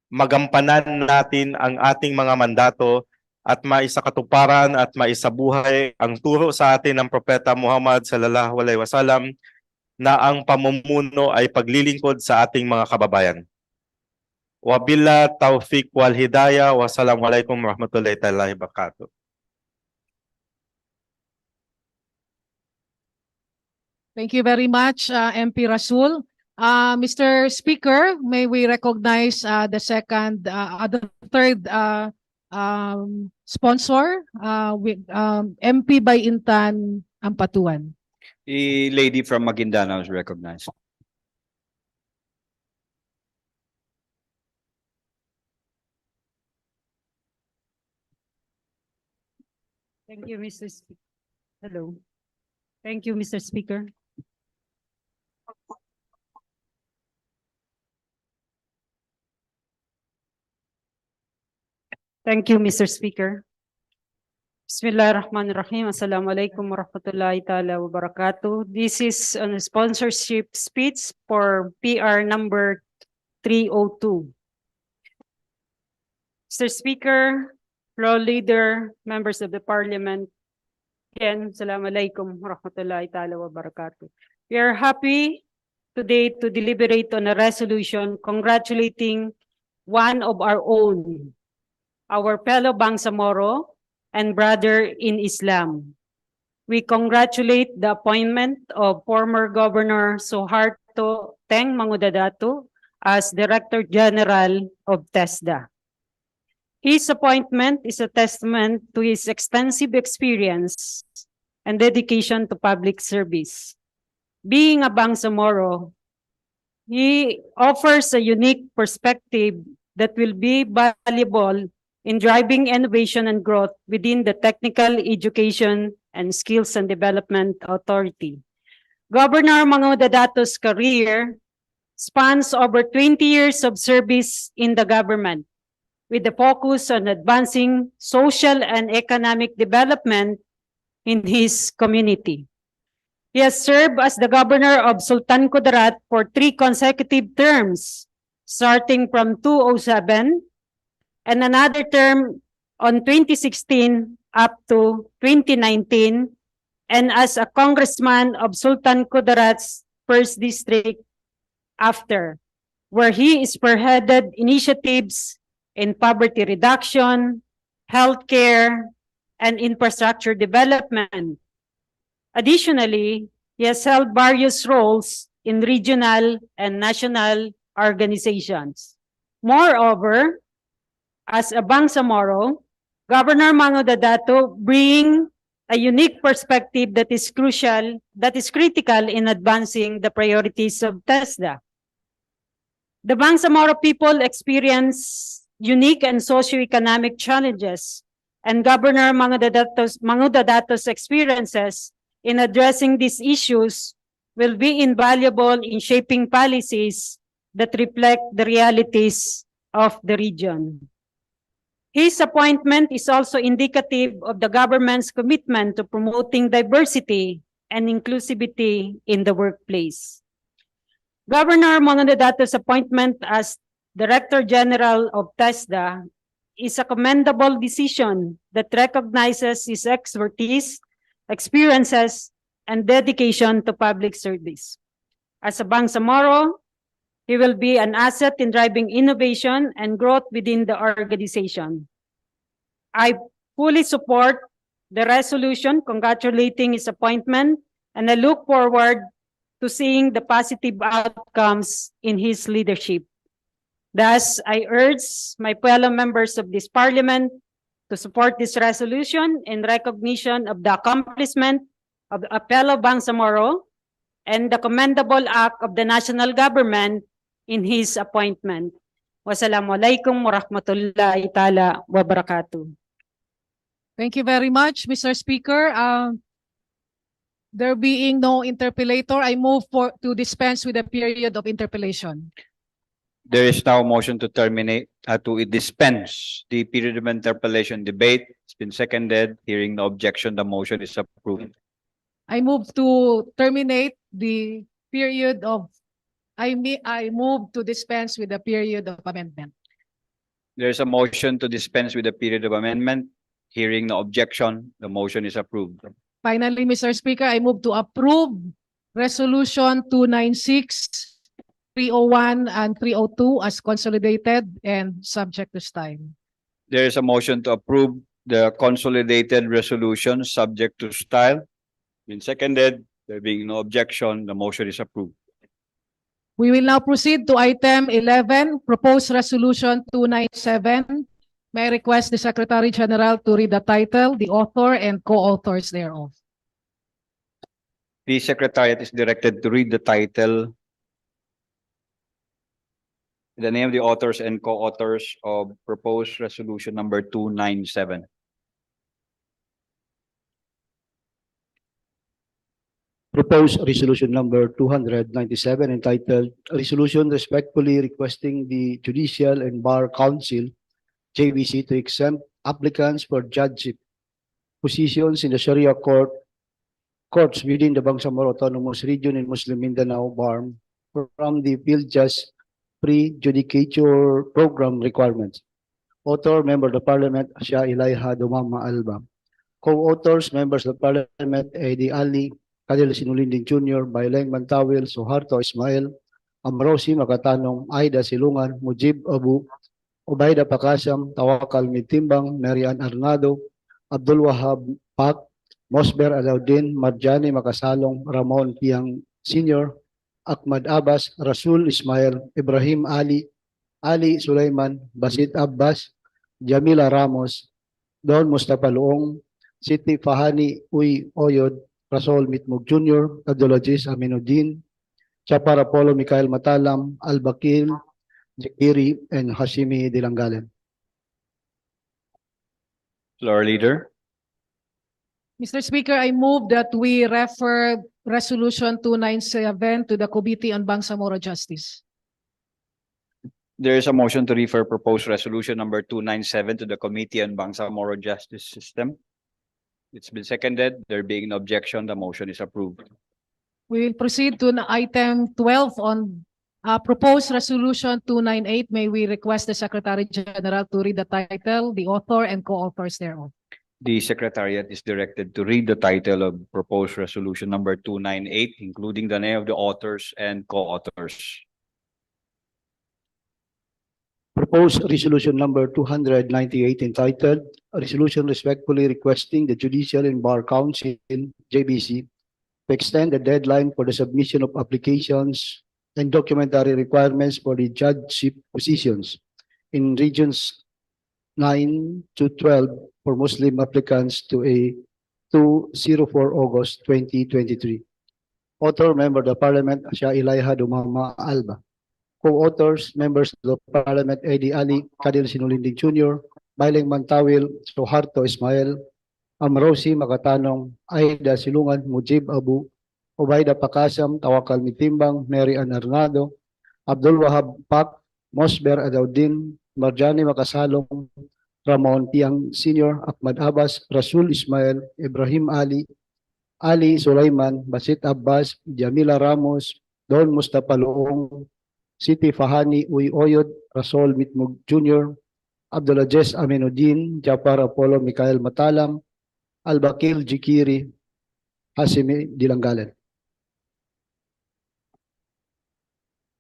magampanan natin ang ating mga mandato at maisakatuparan at maisabuhay ang turo sa atin ng Propeta Muhammad sallallahu alaihi wasallam na ang pamumuno ay paglilingkod sa ating mga kababayan. Wabilla taufiq wal hidayah. Wassalamualaikum warahmatullahi wabarakatuh. Thank you very much, MP Rasul. Mr. Speaker, may we recognize the third sponsor, with MP by Intan Ampatuan. The lady from Maguindanao is recognized. Thank you, Mr. Speaker. Hello. Thank you, Mr. Speaker. Thank you, Mr. Speaker. Bismillahirrahmanirrahim. Assalamualaikum warahmatullahi ta'ala wabarakatuh. This is a sponsorship speech for PR number 302. Mr. Speaker, floor leader, members of the Parliament, again, Assalamualaikum warahmatullahi ta'ala wabarakatuh. We are happy today to deliberate on a resolution congratulating one of our own, our fellow Bangsamoro and brother in Islam. We congratulate the appointment of former Governor Suharto Teng Mangudadato as Director General of TESDA. His appointment is a testament to his extensive experience and dedication to public service. Being a Bangsamoro, he offers a unique perspective that will be valuable in driving innovation and growth within the Technical Education and Skills and Development Authority. Governor Mangudadato's career spans over 20 years of service in the government, with the focus on advancing social and economic development in his community. He has served as the governor of Sultan Kudarat for 3 consecutive terms, starting from 2007 and another term on 2016 up to 2019, and as a congressman of Sultan Kudarat's 1st District after, where he spearheaded initiatives in poverty reduction, healthcare, and infrastructure development. Additionally, he has held various roles in regional and national organizations. Moreover, as a Bangsamoro, Governor Mangudadato brings a unique perspective that is critical in advancing the priorities of TESDA. The Bangsamoro people experience unique and socioeconomic challenges, and Governor Mangudadato's experiences in addressing these issues will be invaluable in shaping policies that reflect the realities of the region. His appointment is also indicative of the government's commitment to promoting diversity and inclusivity in the workplace. Governor Mangudadato's appointment as Director General of TESDA is a commendable decision that recognizes his expertise, experiences, and dedication to public service. As a Bangsamoro, he will be an asset in driving innovation and growth within the organization. I fully support the resolution congratulating his appointment, and I look forward to seeing the positive outcomes in his leadership. Thus, I urge my fellow members of this parliament to support this resolution in recognition of the accomplishment of a fellow Bangsamoro and the commendable act of the national government in his appointment. Wassalamualaikum warahmatullahi ta'ala wabarakatuh. Thank you very much, Mr. Speaker. There being no interpellator, I move to dispense with the period of interpellation. There is now a motion to dispense the period of interpellation debate. It's been seconded. Hearing no objection, the motion is approved. I move to terminate the period of, I move to dispense with the period of amendment. There is a motion to dispense with the period of amendment. Hearing no objection, the motion is approved. Finally, Mr. Speaker, I move to approve Resolution 296, 301, and 302 as consolidated and subject to style. There is a motion to approve the consolidated resolution subject to style. Been seconded. There being no objection, the motion is approved. We will now proceed to item 11, proposed resolution 297. May I request the Secretary General to read the title, the author, and co-authors thereof. The Secretariat is directed to read the title, the name of the authors and co-authors of proposed resolution number 297. Proposed resolution number 297 entitled Resolution Respectfully Requesting the Judicial and Bar Council JVC to exempt applicants for judgeship positions in the Sharia courts within the Bangsamoro Autonomous Region in Muslim Mindanao BARM from the Field Judge Pre-Judicature Program requirements. Author, Member of the Parliament, Shah Ilaiha Dumama Alba. Co-authors, Members of the Parliament, Eddie Ali, Kadil Sinulinding Jr., Baileng Mantawil, Suharto Ismail, Amrosi Makatanong, Aida Silungan, Mujib Abu, Ubayda Pakasam, Tawakal Mitimbang, Marian Arnado, Abdul Wahab Pak, Mosber Alauddin, Marjani Makasalong, Ramon Piang Sr., Ahmad Abbas, Rasul Ismail, Ibrahim Ali, Ali Sulaiman, Basit Abbas, Jamila Ramos, Don Mustafa Luong, Siti Fahani Uy Oyod, Rasol Mitmug Jr., Abdulaziz Aminuddin, Chapar Apollo Mikael Matalam, Al-Bakil, Jakiri, and Hashimi Dilanggalan. Floor Leader. Mr. Speaker, I move that we refer Resolution 297 to the Committee on Bangsamoro Justice. There is a motion to refer proposed resolution number 297 to the Committee on Bangsamoro Justice System. It's been seconded. There being no objection, the motion is approved. We will proceed to item 12 on proposed resolution 298. May we request the Secretary General to read the title, the author, and co-authors thereof. The Secretariat is directed to read the title of proposed resolution number 298, including the name of the authors and co-authors. Proposed resolution number 298 entitled A Resolution Respectfully Requesting the Judicial and Bar Council JBC to extend the deadline for the submission of applications and documentary requirements for the judgeship positions in regions 9 to 12 for Muslim applicants to 04 August 2023. Author, Member of the Parliament, Shah Ilaiha Dumama Alba. Co-authors, Members of the Parliament, Eddie Ali, Kadil Sinulinding Jr., Baileng Mantawil, Suharto Ismail, Amrosi Makatanong, Aida Silungan, Mujib Abu, Ubayda Pakasam, Tawakal Mitimbang, Mary Ann Arnado, Abdul Wahab Pak, Mosber Alauddin, Marjani Makasalong, Ramon Piang Sr., Ahmad Abbas, Rasul Ismail, Ibrahim Ali, Ali Sulaiman, Basit Abbas, Jamila Ramos, Don Mustafa Luong, Siti Fahani Uy Oyod, Rasol Mitmug Jr., Abdulaziz Aminuddin, Japar Apollo Mikael Matalam, Al-Bakil Jikiri, Hashimi Dilanggalan.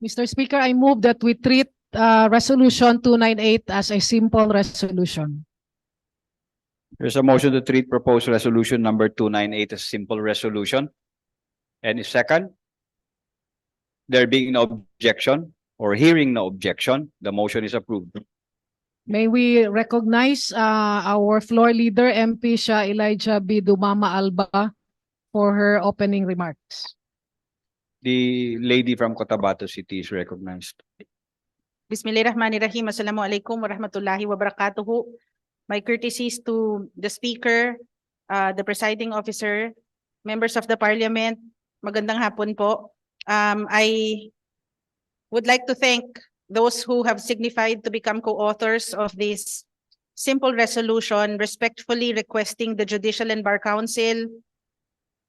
Mr. Speaker, I move that we treat Resolution 298 as a simple resolution. There's a motion to treat proposed resolution number 298 as simple resolution. Any second? There being no objection or hearing no objection, the motion is approved. May we recognize our floor leader, MP Shah Elijah B. Dumama Alba, for her opening remarks. The lady from Cotabato City is recognized. Bismillahirrahmanirrahim. Assalamualaikum warahmatullahi wabarakatuh. My courtesies to the speaker, the presiding officer, members of the parliament. Magandang hapon po. I would like to thank those who have signified to become co-authors of this simple resolution, respectfully requesting the Judicial and Bar Council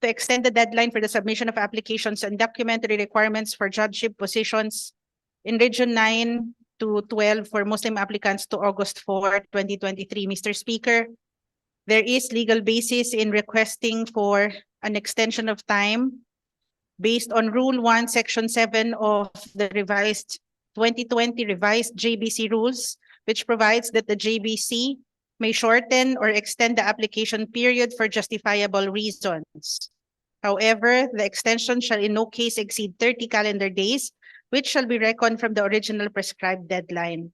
to extend the deadline for the submission of applications and documentary requirements for judgeship positions in Region 9 to 12 for Muslim applicants to August 4, 2023. Mr. Speaker, there is legal basis in requesting for an extension of time based on Rule 1, Section 7 of the revised 2020 revised JBC rules, which provides that the JBC may shorten or extend the application period for justifiable reasons. However, the extension shall in no case exceed 30 calendar days, which shall be reckoned from the original prescribed deadline.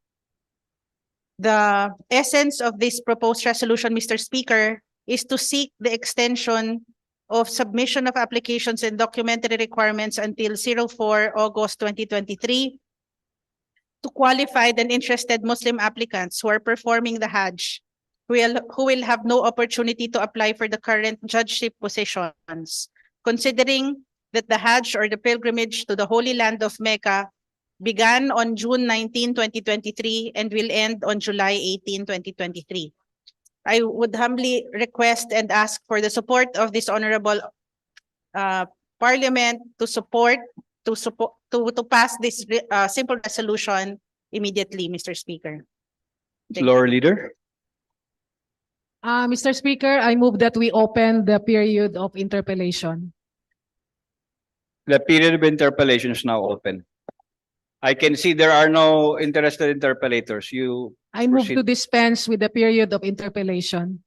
The essence of this proposed resolution, Mr. Speaker, is to seek the extension of submission of applications and documentary requirements until 04 August 2023 to qualified and interested Muslim applicants who are performing the Hajj, who will have no opportunity to apply for the current judgeship positions, considering that the Hajj or the pilgrimage to the Holy Land of Mecca began on June 19, 2023 and will end on July 18, 2023. I would humbly request and ask for the support of this honorable parliament to pass this simple resolution immediately, Mr. Speaker. Thank you. Floor leader. Mr. Speaker, I move that we open the period of interpellation. The period of interpellation is now open. I can see there are no interested interpellators. I move Proceed. to dispense with the period of interpellation.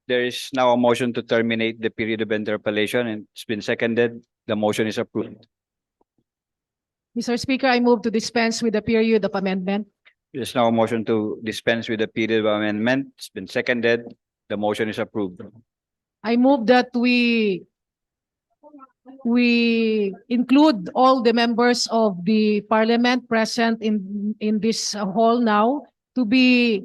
There is now a motion to terminate the period of interpellation, and it's been seconded. The motion is approved. Mr. Speaker, I move to dispense with the period of amendment. There's now a motion to dispense with the period of amendment. It's been seconded. The motion is approved. I move that we include all the members of the parliament present in this hall now to be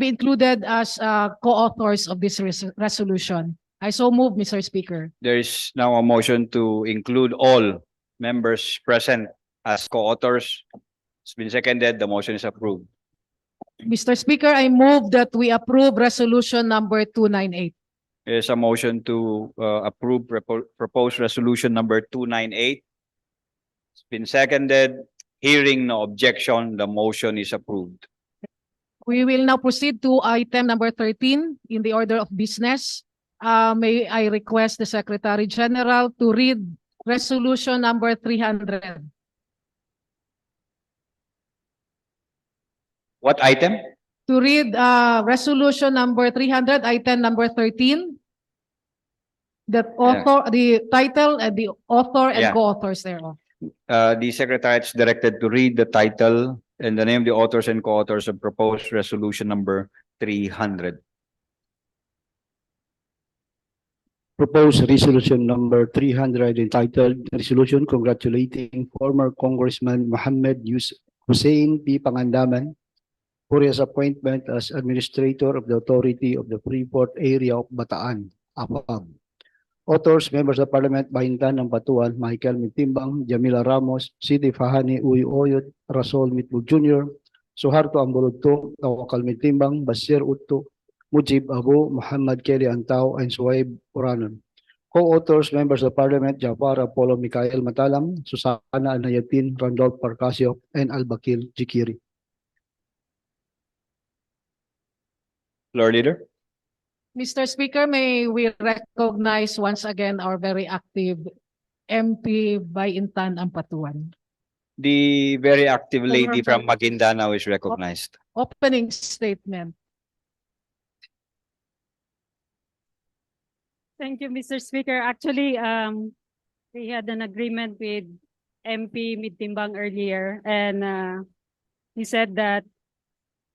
included as co-authors of this resolution. I so move, Mr. Speaker. There is now a motion to include all members present as co-authors. It's been seconded. The motion is approved. Mr. Speaker, I move that we approve resolution number 298. There's a motion to approve proposed resolution number 298. It's been seconded. Hearing no objection, the motion is approved. We will now proceed to item number 13 in the order of business. May I request the Secretary General to read resolution number 300. What item? To read resolution number 300, item number 13. The author, the title, and the author and co-authors thereof. The Secretary is directed to read the title and the name of the authors and co-authors of proposed resolution number 300. Proposed resolution number 300 entitled Resolution Congratulating Former Congressman Mohammed Hussein P. Pangandaman for his appointment as Administrator of the Authority of the Freeport Area of Bataan, AFAB. Authors, members of Parliament, Bahintan ng Batuan, Michael Mitimbang, Jamila Ramos, Siti Fahani Uy Oyot, Rasol Mitbug Jr., Suharto Ambolodto, Tawakal Mitimbang, Basir Utto, Mujib Abu, Muhammad Kelly Antao, and Suwaib Uranon. Co-authors, members of Parliament, Jafar Apollo Mikael Matalam, Susana Anayatin, Randolph Parcasio, and Albakil Jikiri. Floor leader. Mr. Speaker, may we recognize once again our very active MP Bahintan Ampatuan. The very active lady from Maguindanao is recognized. Opening statement. Thank you, Mr. Speaker. Actually, we had an agreement with MP Midtimbang earlier, and he said that,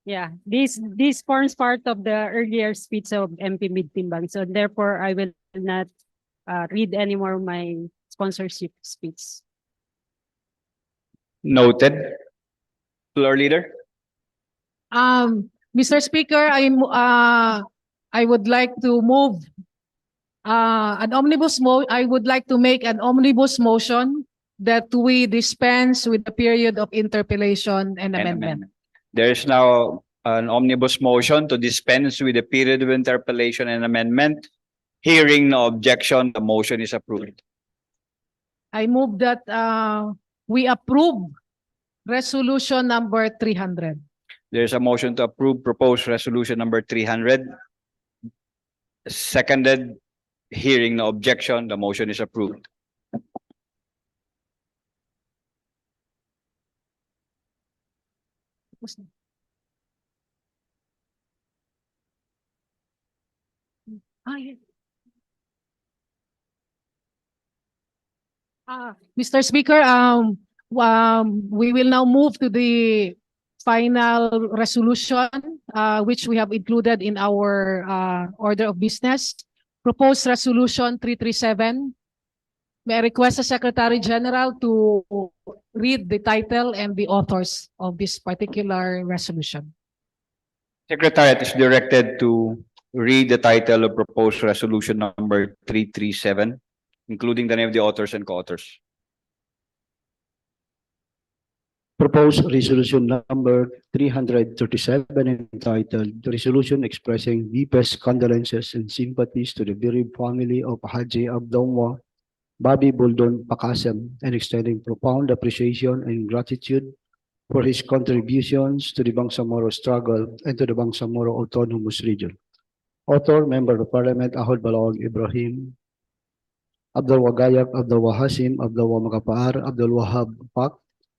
yeah, this forms part of the earlier speech of MP Midtimbang. So therefore, I will not read anymore my sponsorship speech. Noted. Floor leader. Mr. Speaker, I would like to move I would like to make an omnibus motion that we dispense with the period of interpellation and amendment. There is now an omnibus motion to dispense with the period of interpellation and amendment. Hearing no objection, the motion is approved. I move that we approve resolution number 300. There's a motion to approve proposed resolution number 300. Seconded. Hearing no objection, the motion is approved. Mr. Speaker, we will now move to the final resolution, which we have included in our order of business. Proposed Resolution 337. May I request the Secretary General to read the title and the authors of this particular resolution. Secretariat is directed to read the title of proposed resolution number 337, including the name of the authors and co-authors. Proposed resolution number 337 entitled Resolution Expressing Deepest Condolences and Sympathies to the bereaved family of Haji Abdullah Bobby Buldon Pakasem and extending profound appreciation and gratitude for his contributions to the Bangsamoro struggle and to the Bangsamoro Autonomous Region. Author, Member of Parliament, Ahod Balawag Ibrahim, Abdul Wagayak, Abdul Wahasim, Abdul Makapaar, Abdul Wahab Pak,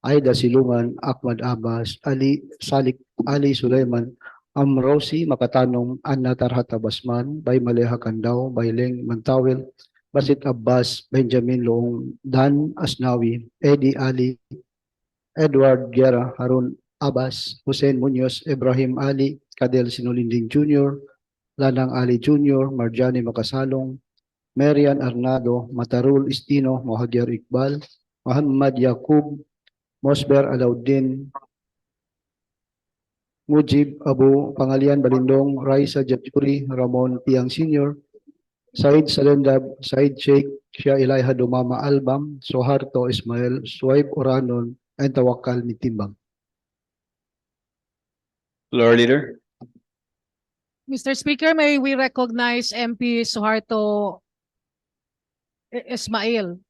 Aida Silungan, Ahmad Abbas, Ali Salik, Ali Sulaiman, Amrosi Makatanong, Anna Tarhata Basman, Bay Maleha Kandao, Bay Leng Mantawil, Basit Abbas, Benjamin Loong, Dan Asnawi, Eddie Ali, Edward Guerra, Harun Abbas, Hussein Munoz, Ibrahim Ali, Kadel Sinulinding Jr., Lanang Ali Jr., Marjani Makasalong, Marian Arnado, Matarul Istino, Mohagyar Iqbal, Muhammad Yaqub, Mosber Alauddin, Mujib Abu Pangalian Balindong, Raisa Jaturi, Ramon Piang Sr., Said Salendab, Said Sheikh, Shia Ilaiha Dumama Albam, Soharto Ismail, Suaib Oranon, and Tawakal Mitimbang. Floor leader. Mr. Speaker, may we recognize MP Suharto Ismail?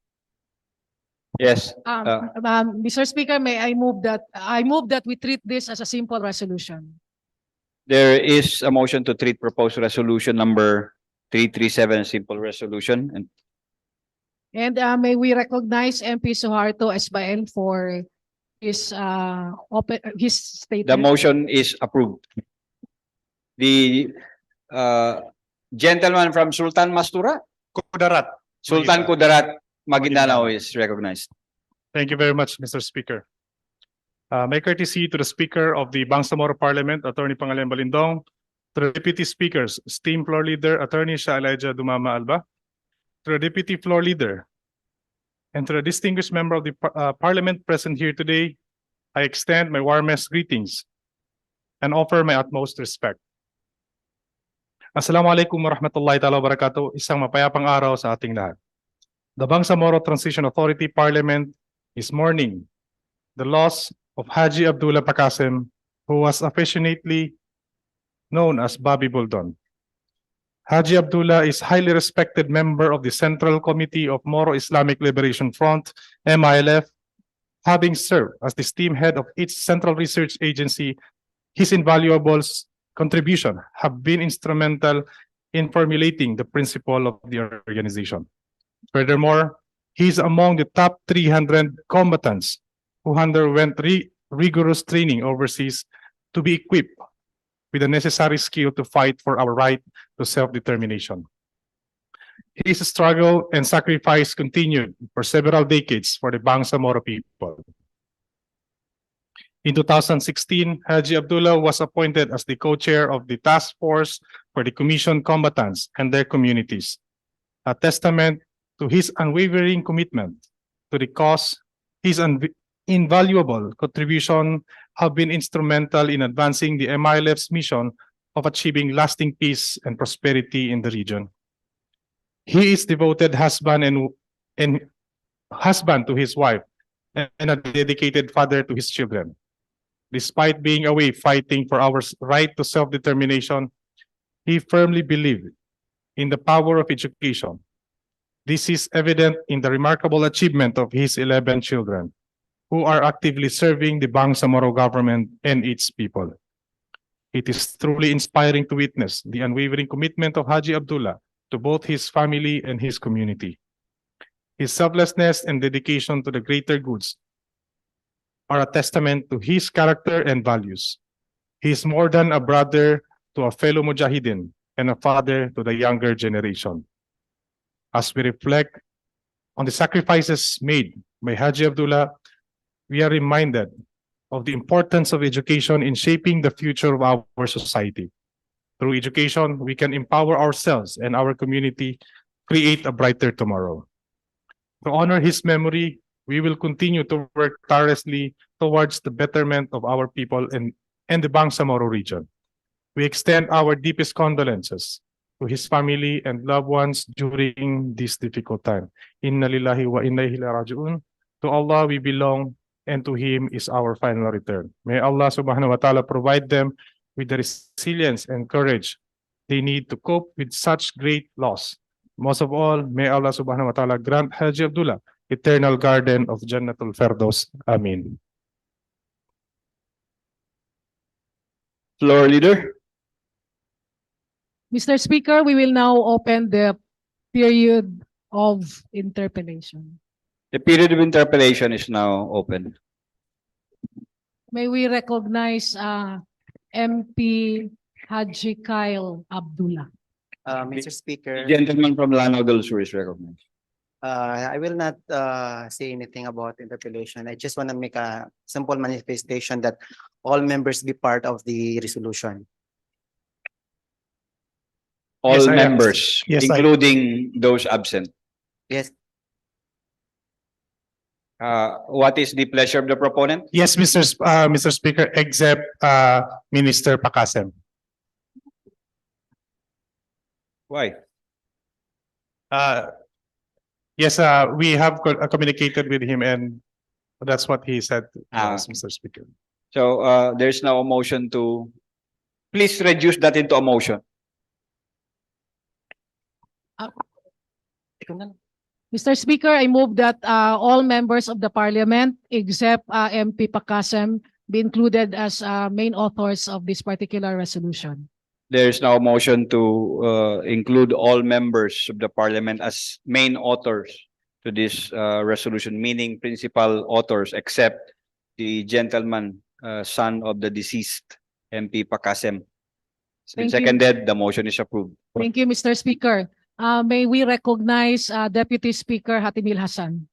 Yes. Mr. Speaker, may I move that we treat this as a simple resolution. There is a motion to treat proposed resolution number 337 simple resolution. And may we recognize MP Suharto Ismail for his statement. The motion is approved. The gentleman from Sultan Mastura? Kudarat. Sultan Kudarat Maguindanao is recognized. Thank you very much, Mr. Speaker. My courtesy to the Speaker of the Bangsamoro Parliament, Attorney Pangalian Balindong, to the Deputy Speakers, esteemed Floor Leader, Attorney Al-Hijjah Dumama Alba, to the Deputy Floor Leader, and to the distinguished member of the Parliament present here today, I extend my warmest greetings and offer my utmost respect. Assalamualaikum warahmatullahi ta'ala wabarakatuh. Isang mapayapang araw sa ating lahat. The Bangsamoro Transition Authority Parliament is mourning the loss of Haji Abdullah Pakasem, who was affectionately known as Bobby Buldon. Haji Abdullah is highly respected member of the Central Committee of Moro Islamic Liberation Front, MILF, having served as the steam head of its central research agency. His invaluable contribution have been instrumental in formulating the principle of the organization. Furthermore, he is among the top 300 combatants who underwent rigorous training overseas to be equipped with the necessary skill to fight for our right to self-determination. His struggle and sacrifice continued for several decades for the Bangsamoro people. In 2016, Haji Abdullah was appointed as the co-chair of the task force for the commissioned combatants and their communities, a testament to his unwavering commitment to the cause. His invaluable contribution have been instrumental in advancing the MILF's mission of achieving lasting peace and prosperity in the region. He is devoted husband and husband to his wife and a dedicated father to his children. Despite being away fighting for our right to self-determination, he firmly believed in the power of education. This is evident in the remarkable achievement of his 11 children, who are actively serving the Bangsamoro government and its people. It is truly inspiring to witness the unwavering commitment of Haji Abdullah to both his family and his community. His selflessness and dedication to the greater goods are a testament to his character and values. He is more than a brother to a fellow Mujahideen and a father to the younger generation. As we reflect on the sacrifices made by Haji Abdullah, we are reminded of the importance of education in shaping the future of our society. Through education, we can empower ourselves and our community, create a brighter tomorrow. To honor his memory, we will continue to work tirelessly towards the betterment of our people and the Bangsamoro region. We extend our deepest condolences to his family and loved ones during this difficult time. Inna lillahi wa inna ilaihi raji'un. To Allah we belong, and to him is our final return. May Allah subhanahu wa ta'ala provide them with the resilience and courage they need to cope with such great loss. Most of all, may Allah subhanahu wa ta'ala grant Haji Abdullah eternal garden of Jannatul Firdaus. Amin. Floor leader. Mr. Speaker, we will now open the period of interpellation. The period of interpellation is now open. May we recognize MP Haji Kyle Abdullah. Mr. Speaker, Gentleman from Lanao del Sur is recognized. I will not say anything about interpellation. I just want to make a simple manifestation that all members be part of the resolution. All Yes, I am. members, Yes, including those absent. Yes, What is the pleasure of the proponent? Yes, Mr. Speaker, except Minister Pakasem. Why? Yes, we have communicated with him, and that's what he said to us, Mr. Speaker. So there's now a motion to, please reduce that into a motion. Mr. Speaker, I move that all members of the Parliament, except MP Pakasem, be included as main authors of this particular resolution. There's now a motion to include all members of the parliament as main authors to this resolution, meaning principal authors, except the gentleman, son of the deceased MP Pakasem. It's been Thank you. seconded, the motion is approved. Thank you, Mr. Speaker. May we recognize Deputy Speaker Hatimil Hassan.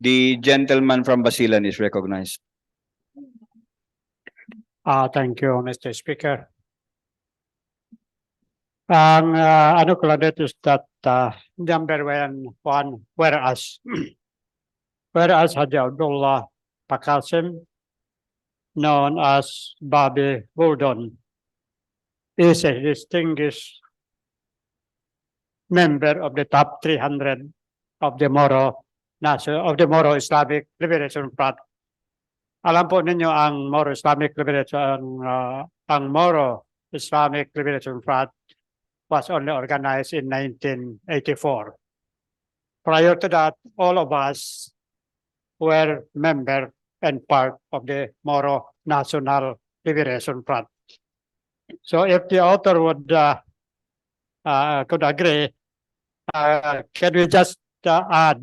The gentleman from Basilan is recognized. Thank you, Mr. Speaker. Ang ano ko lang dito is that number one, whereas Haji Abdullah Pakasem, known as Bobby Burdon, is a distinguished member of the top 300 of the Moro Islamic Liberation Front. Alam po ninyo ang Moro Islamic Liberation Front was only organized in 1984. Prior to that, all of us were member and part of the Moro National Liberation Front. So if the author would could agree, can we just add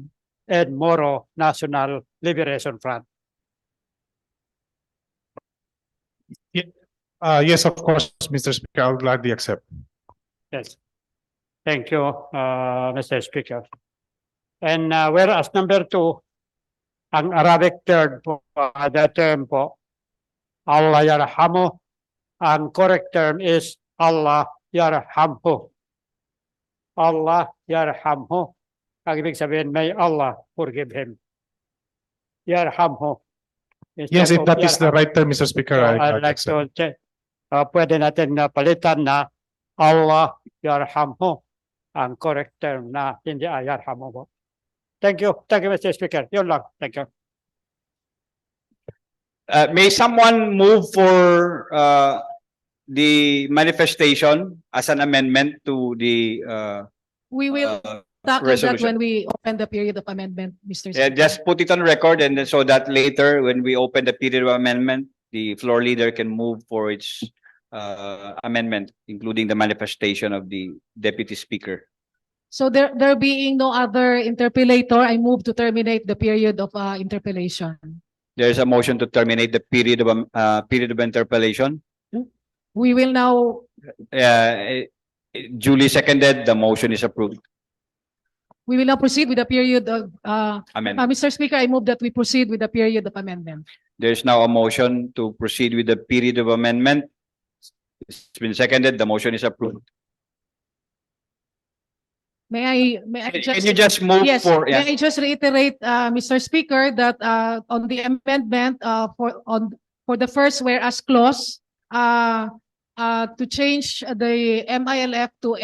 Moro National Liberation Front? Yes, of course, Mr. Speaker, I would gladly accept. Yes. Thank you, Mr. Speaker. And whereas number 2, ang Arabic third po, the term po, Allah yarhamu. Ang correct term is Allah yarhamhu. Allah yarhamhu. Ang ibig sabihin, may Allah forgive him. Yarhamhu. Yes, if that is the right term, Mr. Speaker, So I I'd like accept. to check. Pwede natin na palitan na Allah yarhamhu ang correct term na hindi yarhamhu po. Thank you. Thank you, Mr. Speaker. Yun lang. Thank you. May someone move for the manifestation as an amendment to the We will tackle that when we open the period of amendment, Mr. Speaker. just put it on record, and then so that later when we open the period of amendment, the floor leader can move for its amendment, including the manifestation of the deputy speaker. So there being no other interpellator, I move to terminate the period of interpellation. There's a motion to terminate the period of interpellation. We will now, Duly seconded, the motion is approved. we will now proceed with the period of, Amendment. Mr. Speaker, I move that we proceed with the period of amendment. There's now a motion to proceed with the period of amendment. It's been seconded, the motion is approved. May I Can you just move Yes, for, may I just reiterate, Mr. Speaker, that on the amendment for the first whereas clause, to change the MILF to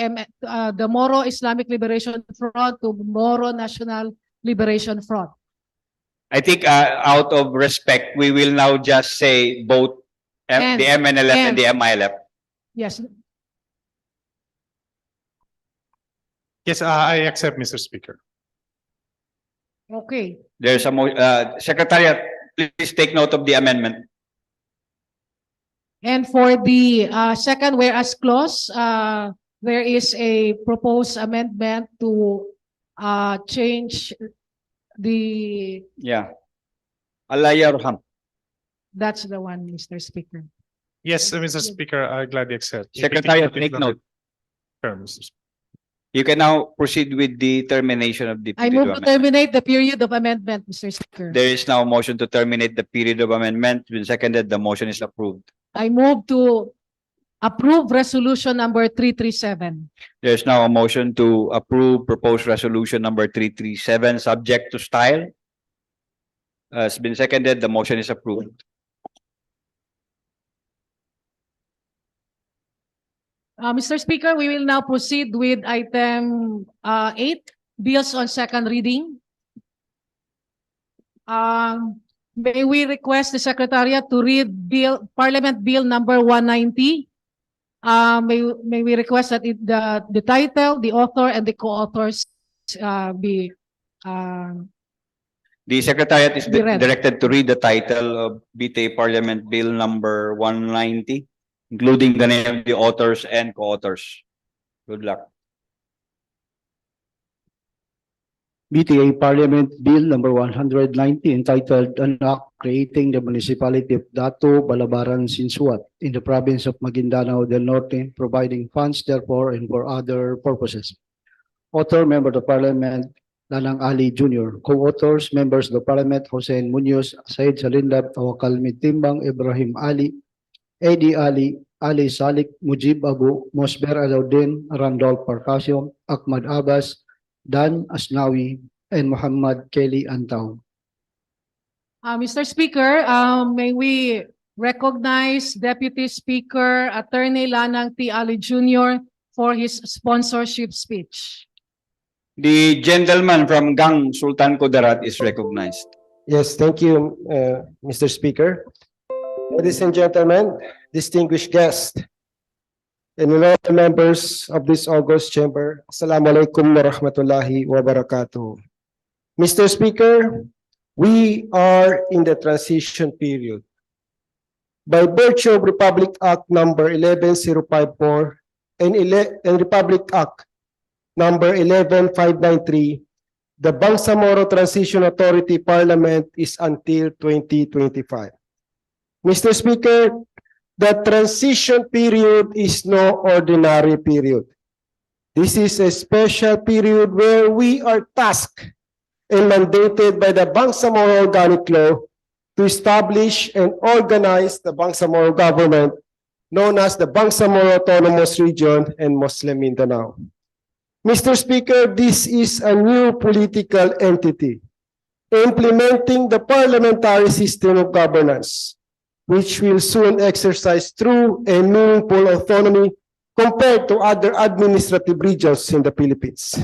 the Moro Islamic Liberation Front to Moro National Liberation Front. I think out of respect, we will now just say both the MNLF and the MILF. Yes, Yes, I accept, Mr. Speaker. okay. There's a Secretariat, please take note of the amendment. And for the second whereas clause, there is a proposed amendment to change the, Yeah. Allah yarham. that's the one, Mr. Speaker. Yes, Mr. Speaker, I gladly accept. Secretariat, take note. Term, Mr. Speaker. You can now proceed with the termination of the I period move of to amendment. terminate the period of amendment, Mr. Speaker. There is now a motion to terminate the period of amendment. Been seconded, the motion is approved. I move to approve resolution number 337. There's now a motion to approve proposed resolution number 337, subject to style. Has been seconded, the motion is approved. Mr. Speaker, we will now proceed with item 8, bills on second reading. May we request the Secretariat to read Parliament Bill number 190. May we request that the title, the author, and the co-authors be The Secretariat is Be read. directed to read the title of BTA Parliament Bill number 190, including the name of the authors and co-authors. Good luck. BTA Parliament Bill number 190 entitled An Act Creating the Municipality of Dato, Balabaran, Sinsuat in the province of Maguindanao del Norte, providing funds therefore and for other purposes. Author, Member of the Parliament, Lanang Ali Jr. Co-authors, Members of the Parliament, Hussein Munoz, Said Salindab, Tawakal Mitimbang, Ibrahim Ali, Eddie Ali, Ali Salik, Mujib Abu, Mosber Alauddin, Randolph Parcasio, Ahmad Abbas, Dan Asnawi, and Muhammad Kelly Antaw. Mr. Speaker, may we recognize Deputy Speaker Attorney Lanang T. Ali Jr. for his sponsorship speech. The gentleman from Gang Sultan Kudarat is recognized. Yes, thank you, Mr. Speaker. Ladies and gentlemen, distinguished guests, and all the members of this August chamber, Assalamualaikum warahmatullahi wabarakatuh. Mr. Speaker, we are in the transition period. By virtue of Republic Act number 11054 and Republic Act number 11593, the Bangsamoro Transition Authority Parliament is until 2025. Mr. Speaker, the transition period is no ordinary period. This is a special period where we are tasked and mandated by the Bangsamoro Organic Law to establish and organize the Bangsamoro government, known as the Bangsamoro Autonomous Region and Muslim Mindanao. Mr. Speaker, this is a new political entity implementing the parliamentary system of governance, which will soon exercise true and meaningful autonomy compared to other administrative regions in the Philippines.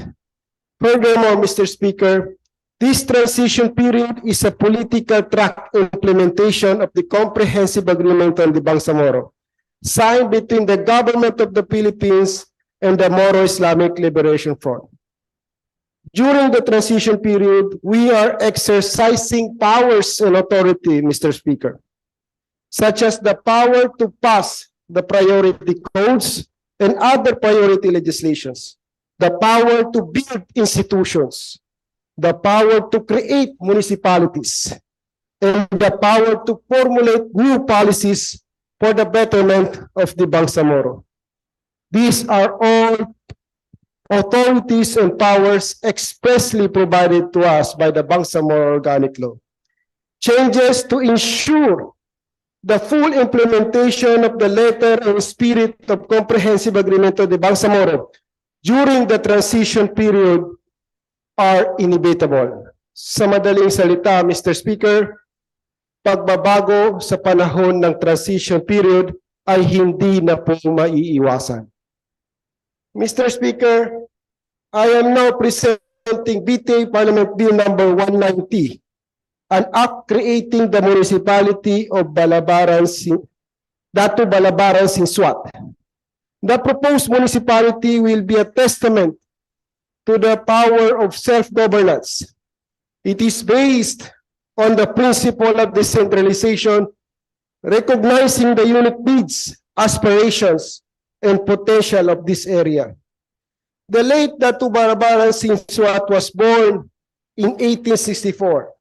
Furthermore, Mr. Speaker, this transition period is a political track implementation of the Comprehensive Agreement on the Bangsamoro, signed between the Government of the Philippines and the Moro Islamic Liberation Front. During the transition period, we are exercising powers and authority, Mr. Speaker, such as the power to pass the priority codes and other priority legislations, the power to build institutions, the power to create municipalities, and the power to formulate new policies for the betterment of the Bangsamoro. These are all authorities and powers expressly provided to us by the Bangsamoro Organic Law. Changes to ensure the full implementation of the letter and spirit of Comprehensive Agreement of the Bangsamoro during the transition period are inevitable. Sa madaling salita, Mr. Speaker, pagbabago sa panahon ng transition period ay hindi na po maiiwasan. Mr. Speaker, I am now presenting BTA Parliament Bill number 190, an act creating the municipality of Datu Balabaran, Sinsuat. The proposed municipality will be a testament to the power of self-governance. It is based on the principle of decentralization, recognizing the unique needs, aspirations, and potential of this area. The late Datu Balabaran Sinsuat was born in 1864,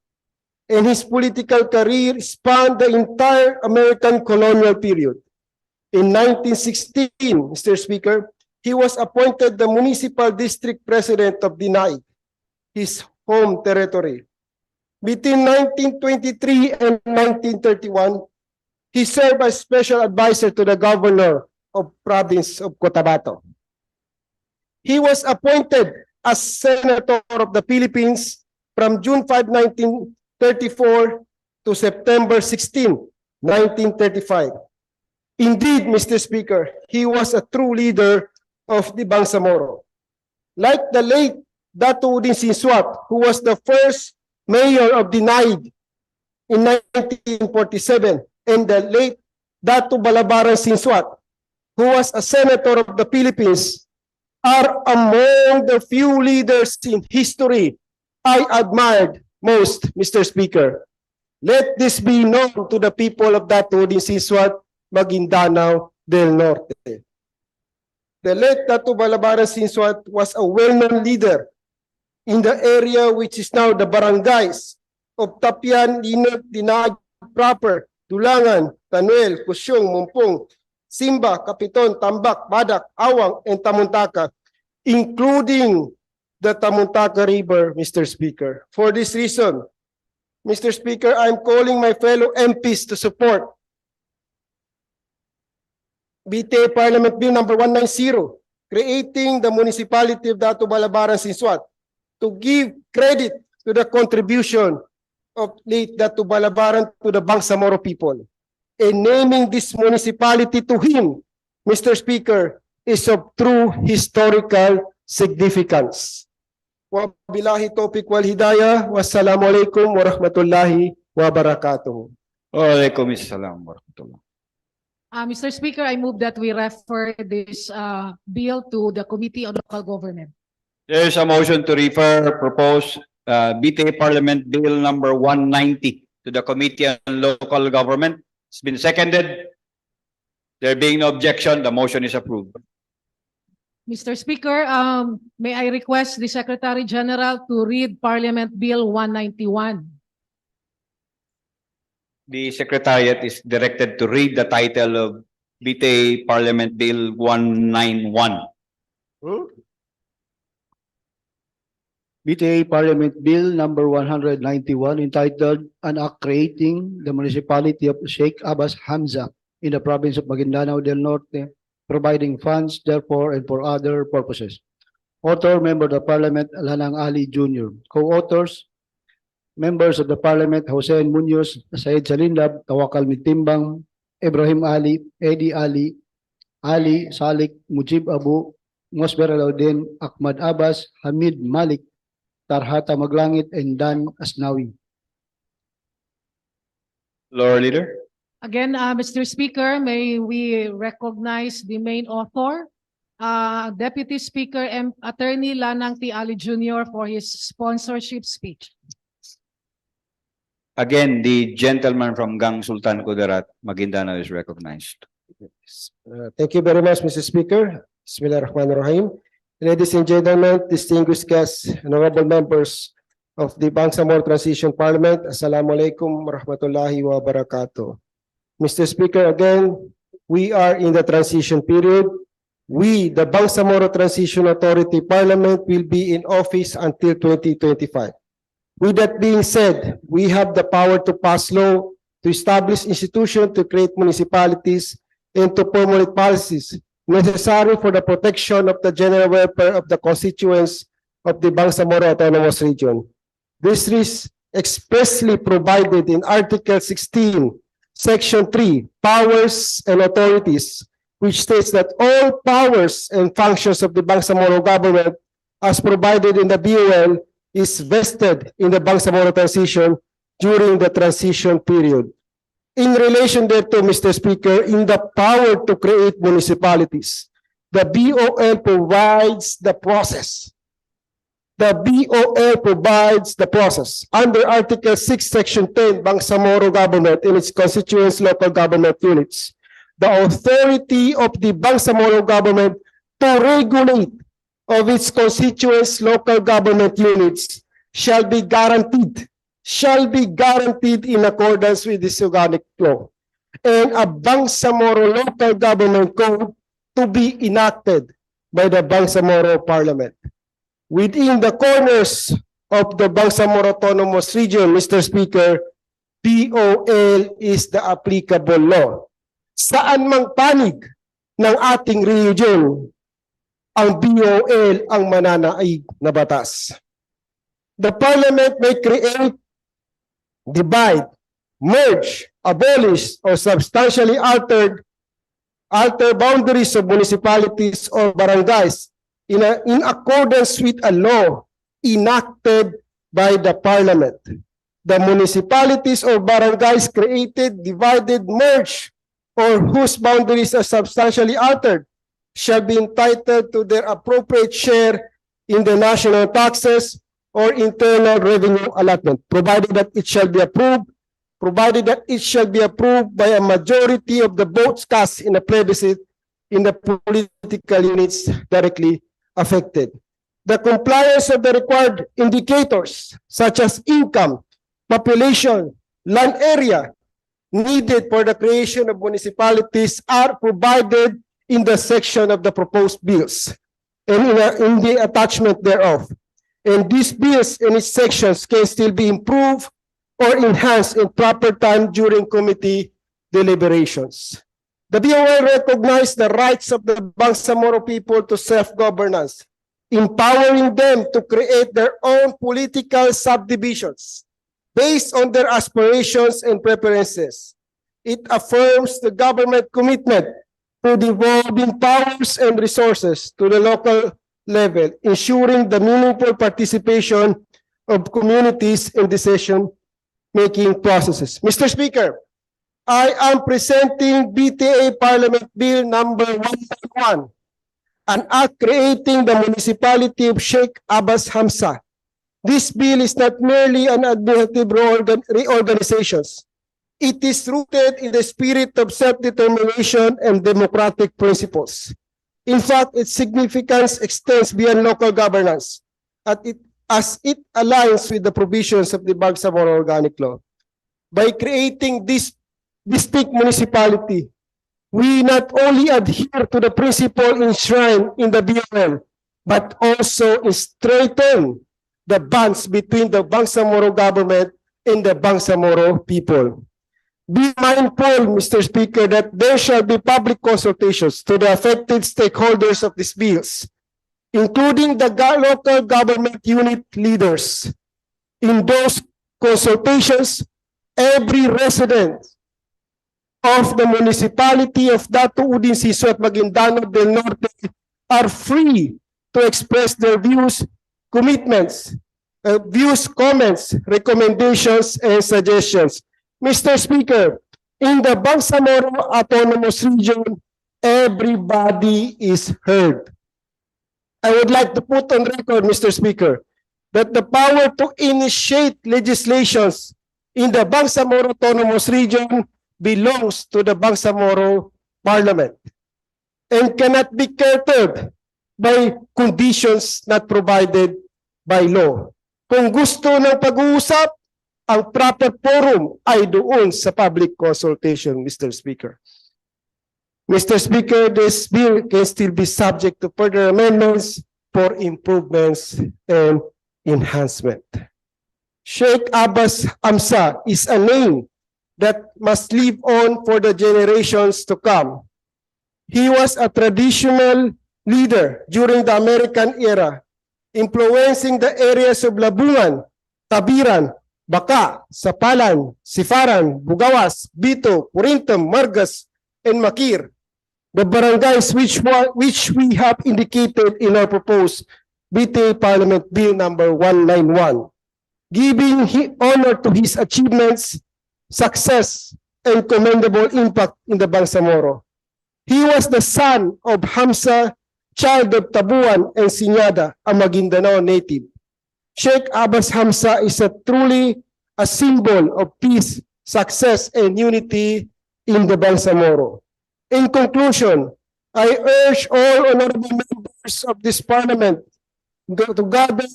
and his political career spanned the entire American colonial period. In 1916, Mr. Speaker, he was appointed the municipal district president of Dinaig, his home territory. Between 1923 and 1931, he served as special advisor to the governor of province of Cotabato. He was appointed as Senator of the Philippines from June 5, 1934 to September 16, 1935. Indeed, Mr. Speaker, he was a true leader of the Bangsamoro. Like the late Datu Udin Sinsuat, who was the first mayor of Dinaig in 1947, and the late Datu Balabaran Sinsuat, who was a senator of the Philippines, are among the few leaders in history I admired most, Mr. Speaker. Let this be known to the people of Datu Udin Sinsuat, Maguindanao del Norte. The late Datu Balabaran Sinsuat was a well-known leader in the area which is now the barangays of Tapian, Linot, Dinaig proper, Dulangan, Tanuel, Kusyong, Mumpong, Simba, Kapiton, Tambak, Badak, Awang, and Tamuntaka, including the Tamuntaka River, Mr. Speaker. For this reason, Mr. Speaker, I'm calling my fellow MPs to support BTA Parliament Bill number 190, creating the municipality of Datu Balabaran Sinsuat, to give credit to the contribution of late Datu Balabaran to the Bangsamoro people. And naming this municipality to him, Mr. Speaker, is of true historical significance. Wabillahi taufiq wal hidayah. Wassalamualaikum warahmatullahi wabarakatuh. Waalaikumsalam warahmatullahi. Mr. Speaker, I move that we refer this bill to the Committee on Local Government. There is a motion to refer proposed BTA Parliament Bill number 190 to the Committee on Local Government. It's been seconded. There being no objection, the motion is approved. Mr. Speaker, may I request the Secretary General to read Parliament Bill 191. The Secretariat is directed to read the title of BTA Parliament Bill 191. BTA Parliament Bill number 191 entitled An Act Creating the Municipality of Sheikh Abbas Hamza in the province of Maguindanao del Norte, providing funds therefore and for other purposes. Author, Member of the Parliament, Lanang Ali Jr. Co-authors, Members of the Parliament, Jose Munoz, Said Salindab, Tawakal Mitimbang, Ibrahim Ali, Eddie Ali, Ali Salik, Mujib Abu, Mosber Alaudin, Ahmad Abbas, Hamid Malik, Tarhata Maglangit, and Dan Asnawi. Floor Leader. Again, Mr. Speaker, may we recognize the main author, Deputy Speaker and Attorney Lanang T. Ali Jr. for his sponsorship speech. Again, the gentleman from Gang Sultan Kudarat, Maguindanao is recognized. Thank you very much, Mr. Speaker. Bismillahirrahmanirrahim. Ladies and gentlemen, distinguished guests, and honorable members of the Bangsamoro Transition Parliament, Assalamualaikum warahmatullahi wabarakatuh. Mr. Speaker, again, we are in the transition period. We, the Bangsamoro Transition Authority Parliament, will be in office until 2025. With that being said, we have the power to pass law, to establish institutions, to create municipalities, and to formulate policies necessary for the protection of the general welfare of the constituents of the Bangsamoro Autonomous Region. This is expressly provided in Article 16, Section 3, Powers and Authorities, which states that all powers and functions of the Bangsamoro government, as provided in the BOL, is vested in the Bangsamoro transition during the transition period. In relation thereto, Mr. Speaker, in the power to create municipalities, the BOL provides the process. The BOL provides the process. Under Article 6, Section 10, Bangsamoro government and its constituents local government units, the authority of the Bangsamoro government to regulate of its constituents local government units shall be guaranteed in accordance with this organic law, and a Bangsamoro local government code to be enacted by the Bangsamoro Parliament. Within the corners of the Bangsamoro Autonomous Region, Mr. Speaker, BOL is the applicable law. Saan mang panig ng ating region, ang BOL ang mananaig na batas. The Parliament may create, divide, merge, abolish, or substantially alter boundaries of municipalities or barangays in accordance with a law enacted by the Parliament. The municipalities or barangays created, divided, merged, or whose boundaries are substantially altered shall be entitled to their appropriate share in the national taxes or internal revenue allotment, provided that it shall be approved by a majority of the votes cast in a plebiscite in the political units directly affected. The compliance of the required indicators such as income, population, land area needed for the creation of municipalities are provided in the section of the proposed bills and in the attachment thereof. And these bills and its sections can still be improved or enhanced in proper time during committee deliberations. The BOL recognized the rights of the Bangsamoro people to self-governance, empowering them to create their own political subdivisions based on their aspirations and preferences. It affirms the government commitment to devolving powers and resources to the local level, ensuring the meaningful participation of communities in decision-making processes. Mr. Speaker, I am presenting BTA Parliament Bill number 191, an act creating the municipality of Sheikh Abbas Hamza. This bill is not merely an administrative reorganization. It is rooted in the spirit of self-determination and democratic principles. In fact, its significance extends beyond local governance as it aligns with the provisions of the Bangsamoro Organic Law. By creating this distinct municipality, we not only adhere to the principle enshrined in the BOL, but also strengthen the bonds between the Bangsamoro government and the Bangsamoro people. Be mindful, Mr. Speaker, that there shall be public consultations to the affected stakeholders of these bills, including the local government unit leaders. In those consultations, every resident of the municipality of Dato Udin Siso at Maguindanao del Norte are free to express their views, comments, recommendations, and suggestions. Mr. Speaker, in the Bangsamoro Autonomous Region, everybody is heard. I would like to put on record, Mr. Speaker, that the power to initiate legislations in the Bangsamoro Autonomous Region belongs to the Bangsamoro Parliament and cannot be curtailed by conditions not provided by law. Kung gusto ng pag-uusap, ang proper forum ay doon sa public consultation, Mr. Speaker. Mr. Speaker, this bill can still be subject to further amendments for improvements and enhancement. Sheikh Abbas Hamza is a name that must live on for the generations to come. He was a traditional leader during the American era, influencing the areas of Labungan, Tabiran, Baka, Sapalan, Sifaran, Bugawas, Bito, Purintam, Margas, and Makir, the barangays which we have indicated in our proposed BTA Parliament Bill number 191, giving honor to his achievements, success, and commendable impact in the Bangsamoro. He was the son of Hamza, child of Tabuan and Sinyada, a Maguindanao native. Sheikh Abbas Hamza is truly a symbol of peace, success, and unity in the Bangsamoro. In conclusion, I urge all honorable members of this parliament to gather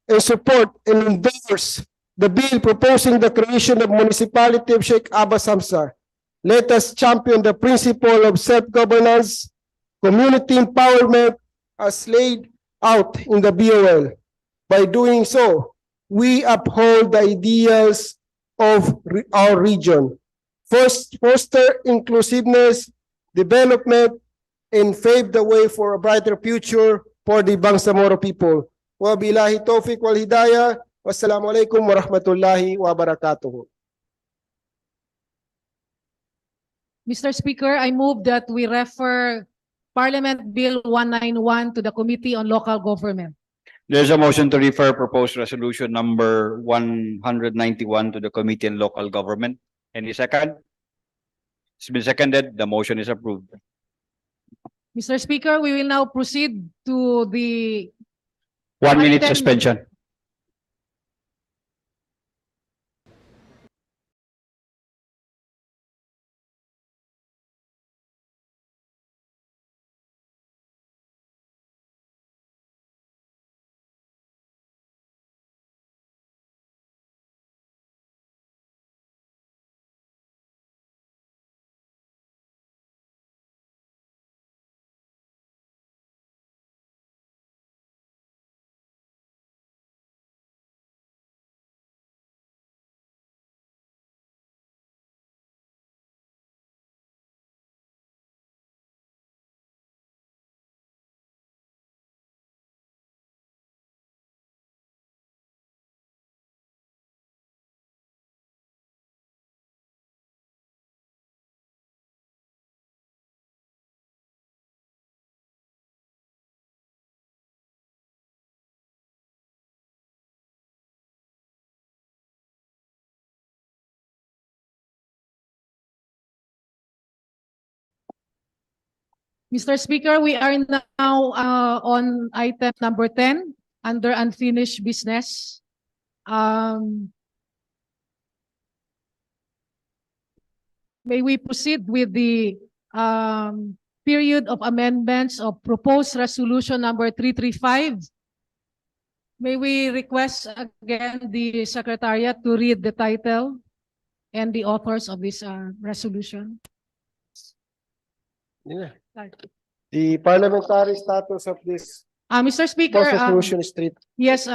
and support and endorse the bill proposing the creation of municipality of Sheikh Abbas Hamza. Let us champion the principle of self-governance, community empowerment as laid out in the BOL. By doing so, we uphold the ideals of our region. First, foster inclusiveness, development, and pave the way for a brighter future for the Bangsamoro people. Wabillahi taufiq wal hidayah. Wassalamualaikum warahmatullahi wabarakatuh. Mr. Speaker, I move that we refer Parliament Bill 191 to the Committee on Local Government. There's a motion to refer proposed resolution number 191 to the Committee on Local Government. Any second? It's been seconded. The motion is approved. Mr. Speaker, we will now proceed to the 1 minute Item- suspension. Mr. Speaker, we are now on item number 10 under unfinished business. May we proceed with the period of amendments of proposed resolution number 335. May we request again the Secretariat to read the title and the authors of this resolution. Yeah. The parliamentary status of this Mr. Speaker, resolution is treated. yes,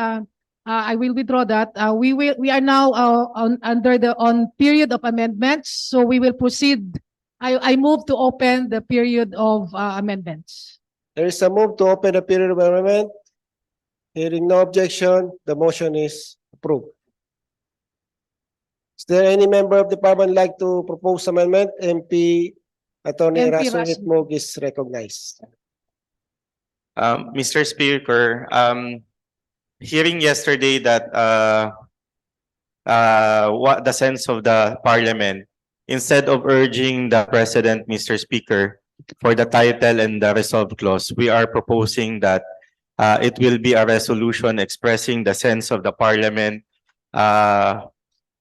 I will withdraw that. We are now on period of amendments, so we will proceed. I move to open the period of amendments. There is a move to open the period of amendment. Hearing no objection, the motion is approved. Is there any member of the parliament like to propose amendment? MP Attorney MP Raso Raso. Itmog is recognized. Mr. Speaker, hearing yesterday that what the sense of the parliament, instead of urging the president, Mr. Speaker, for the title and the resolve clause, we are proposing that it will be a resolution expressing the sense of the parliament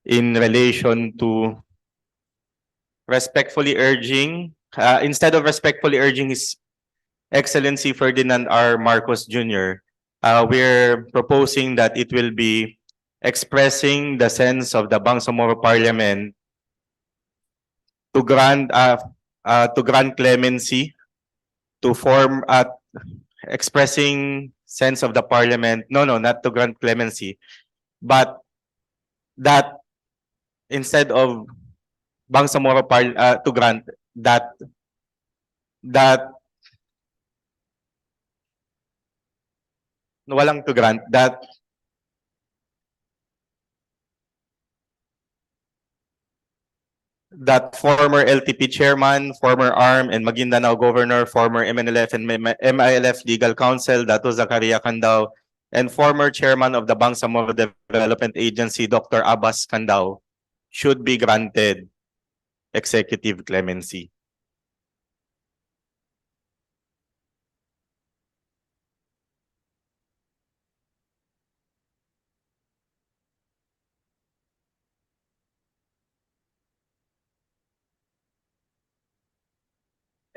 in relation to respectfully urging, instead of respectfully urging His Excellency Ferdinand R. Marcos Jr., we're proposing that it will be expressing the sense of the Bangsamoro Parliament to grant clemency, to form expressing sense of the Parliament. No, not to grant clemency, but that instead of Bangsamoro to grant that walang to grant that former LTP chairman, former ARM and Maguindanao governor, former MNLF and MILF legal counsel, Dato Zakaria Candao, and former chairman of the Bangsamoro Development Agency, Dr. Abbas Candao, should be granted executive clemency.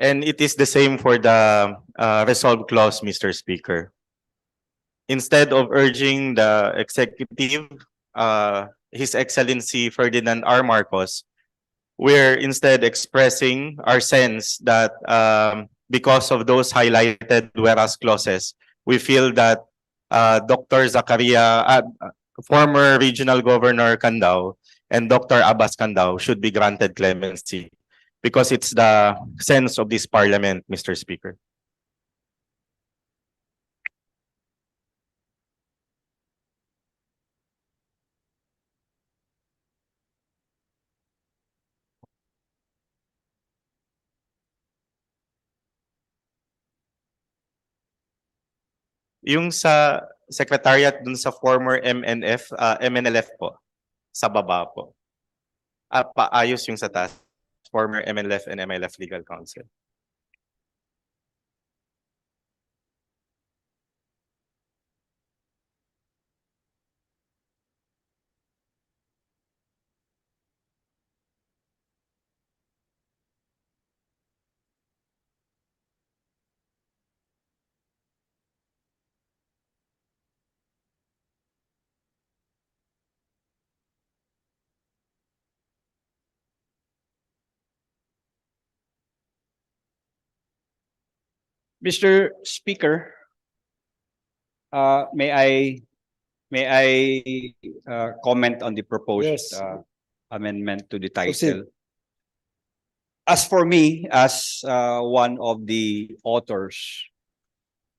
And it is the same for the resolve clause, Mr. Speaker. Instead of urging the executive, His Excellency Ferdinand R. Marcos, we're instead expressing our sense that because of those highlighted whereas clauses, we feel that Dr. Zakaria, former Regional Governor Candao, and Dr. Abbas Candao should be granted clemency because it's the sense of this parliament, Mr. Speaker. Yung sa secretariat dun sa former MNLF po, sa baba po. Paayos yung sa taas, former MNLF and MILF legal counsel. Mr. Speaker, may I comment on the proposed Yes. amendment to the Proceed. title? As for me, as one of the authors,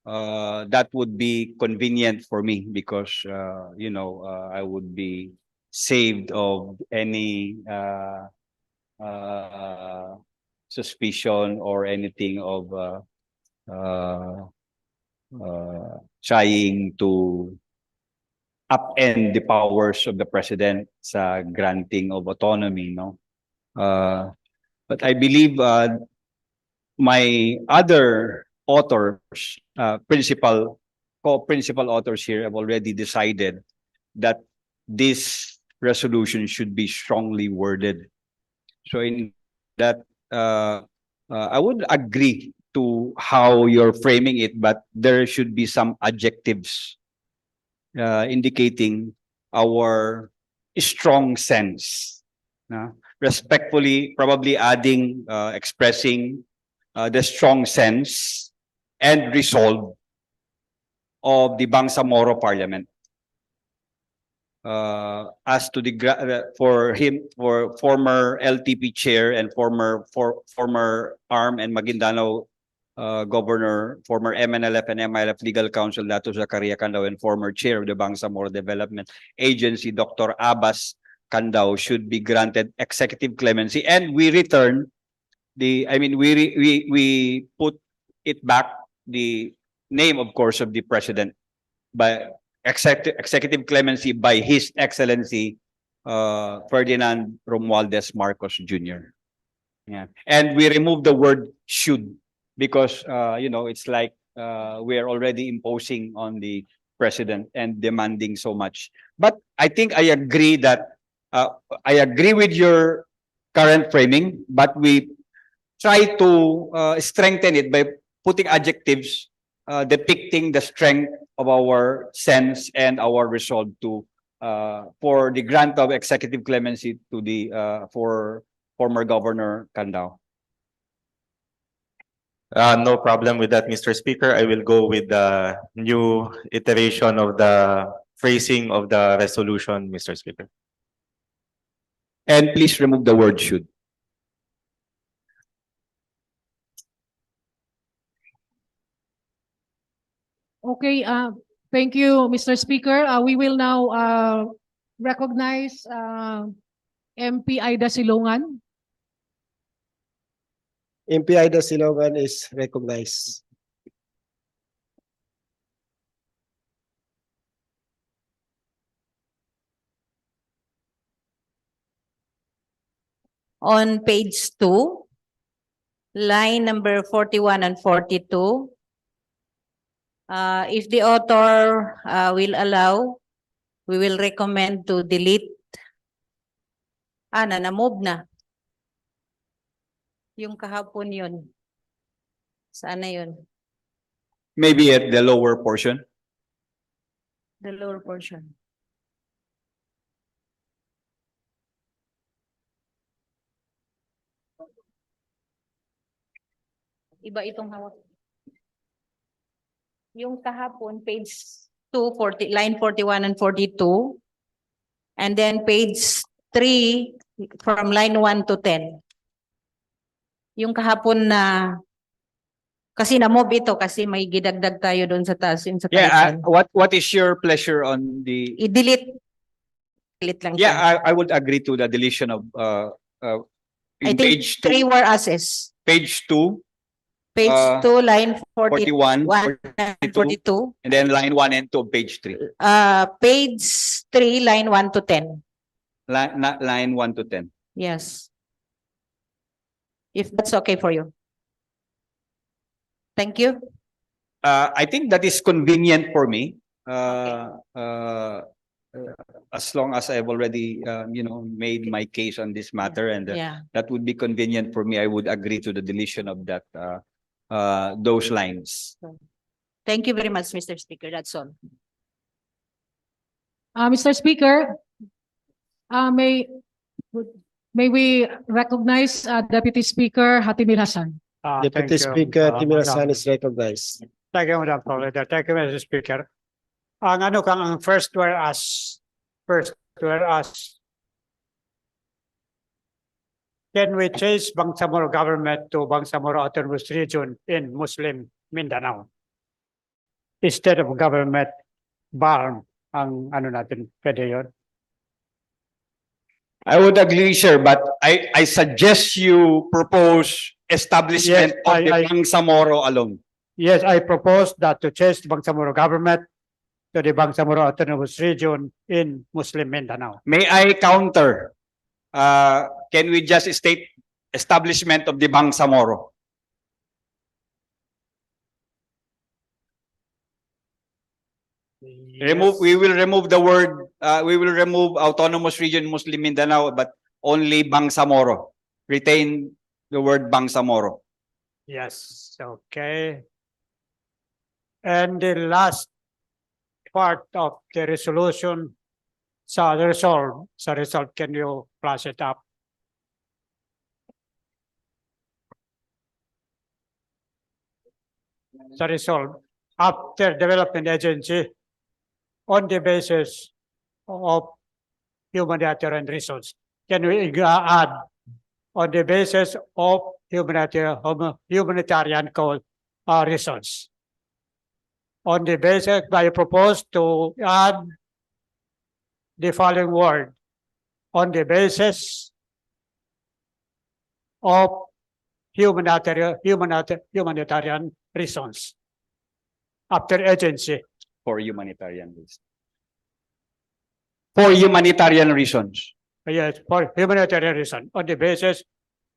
that would be convenient for me because I would be saved of any suspicion or anything of trying to upend the powers of the president sa granting of autonomy, no? But I believe my other authors, co-principal authors here have already decided that this resolution should be strongly worded. So in that, I would agree to how you're framing it, but there should be some adjectives indicating our strong sense. Respectfully, probably adding, expressing the strong sense and resolve of the Bangsamoro Parliament. as to the for former LTP chair and former ARM and Maguindanao governor, former MNLF and MILF legal counsel Dato Zakaria Candao, and former chair of the Bangsamoro Development Agency Dr. Abbas Candao should be granted executive clemency, and we return we put it back the name, of course, of the president by executive clemency by His Excellency Ferdinand Romualdez Marcos Jr. Yeah, and we remove the word should because it's like we are already imposing on the president and demanding so much. But I think I agree that I agree with your current framing, but we try to strengthen it by putting adjectives depicting the strength of our sense and our resolve to for the grant of executive clemency to the for former Governor Candao. No problem with that, Mr. Speaker. I will go with the new iteration of the phrasing of the resolution, Mr. Speaker. And please remove the word should. Okay, thank you, Mr. Speaker. We will now recognize MP Ida Silongan. MP Ida Silongan is recognized. On page 2, line number 41 and 42. If the author will allow, we will recommend to delete. Na-move na. Yung kahapon yun. Saan na yun? Maybe at the lower portion. The lower portion. Iba itong hawak. Yung kahapon, page 2, line 41 and 42. And then page 3, from line 1 to 10. Yung kahapon na, kasi na-move ito kasi may gidagdag tayo doon sa taas. Yung sa Yeah, what is your pleasure on the... I-delete. Delete lang. Yeah, I would agree to the deletion of I think page 2. 3 were assets. Page 2. Page 2, line 41, 42. And then line 1 and 2 of page 3. Page 3, line 1 to 10. Line 1 to 10. Yes. If that's okay for you. Thank you. I think that is convenient for me. As long as I've already, made my case on this matter, and that would be convenient for me. I would agree to the deletion of that, those lines. Thank you very much, Mr. Speaker. That's all. Mr. Speaker, may we recognize Deputy Speaker Hatimir Hassan. Deputy Speaker Hatimir Hassan is recognized. Thank you, Madam President. Thank you, Mr. Speaker. Ang first whereas, can we change Bangsamoro government to Bangsamoro Autonomous Region in Muslim Mindanao? Instead of government, BARM ang natin, pwede yun? I would agree, sir, but I suggest you propose establishment of the Bangsamoro alone. Yes, I propose that to change Bangsamoro government to the Bangsamoro Autonomous Region in Muslim Mindanao. May I counter? Can we just state establishment of the Bangsamoro? We will remove the word, we will remove Autonomous Region Muslim Mindanao, but only Bangsamoro. Retain the word Bangsamoro. Yes, okay. And the last part of the resolution, sa resolve, can you flash it up? Sa resolve, after development agency, on the basis of humanitarian reasons. Can we add on the basis of humanitarian reasons? On the basis, I propose to add the following word, on the basis of humanitarian reasons. After agency. For humanitarian reasons. For humanitarian reasons. Yes, for humanitarian reason, on the basis.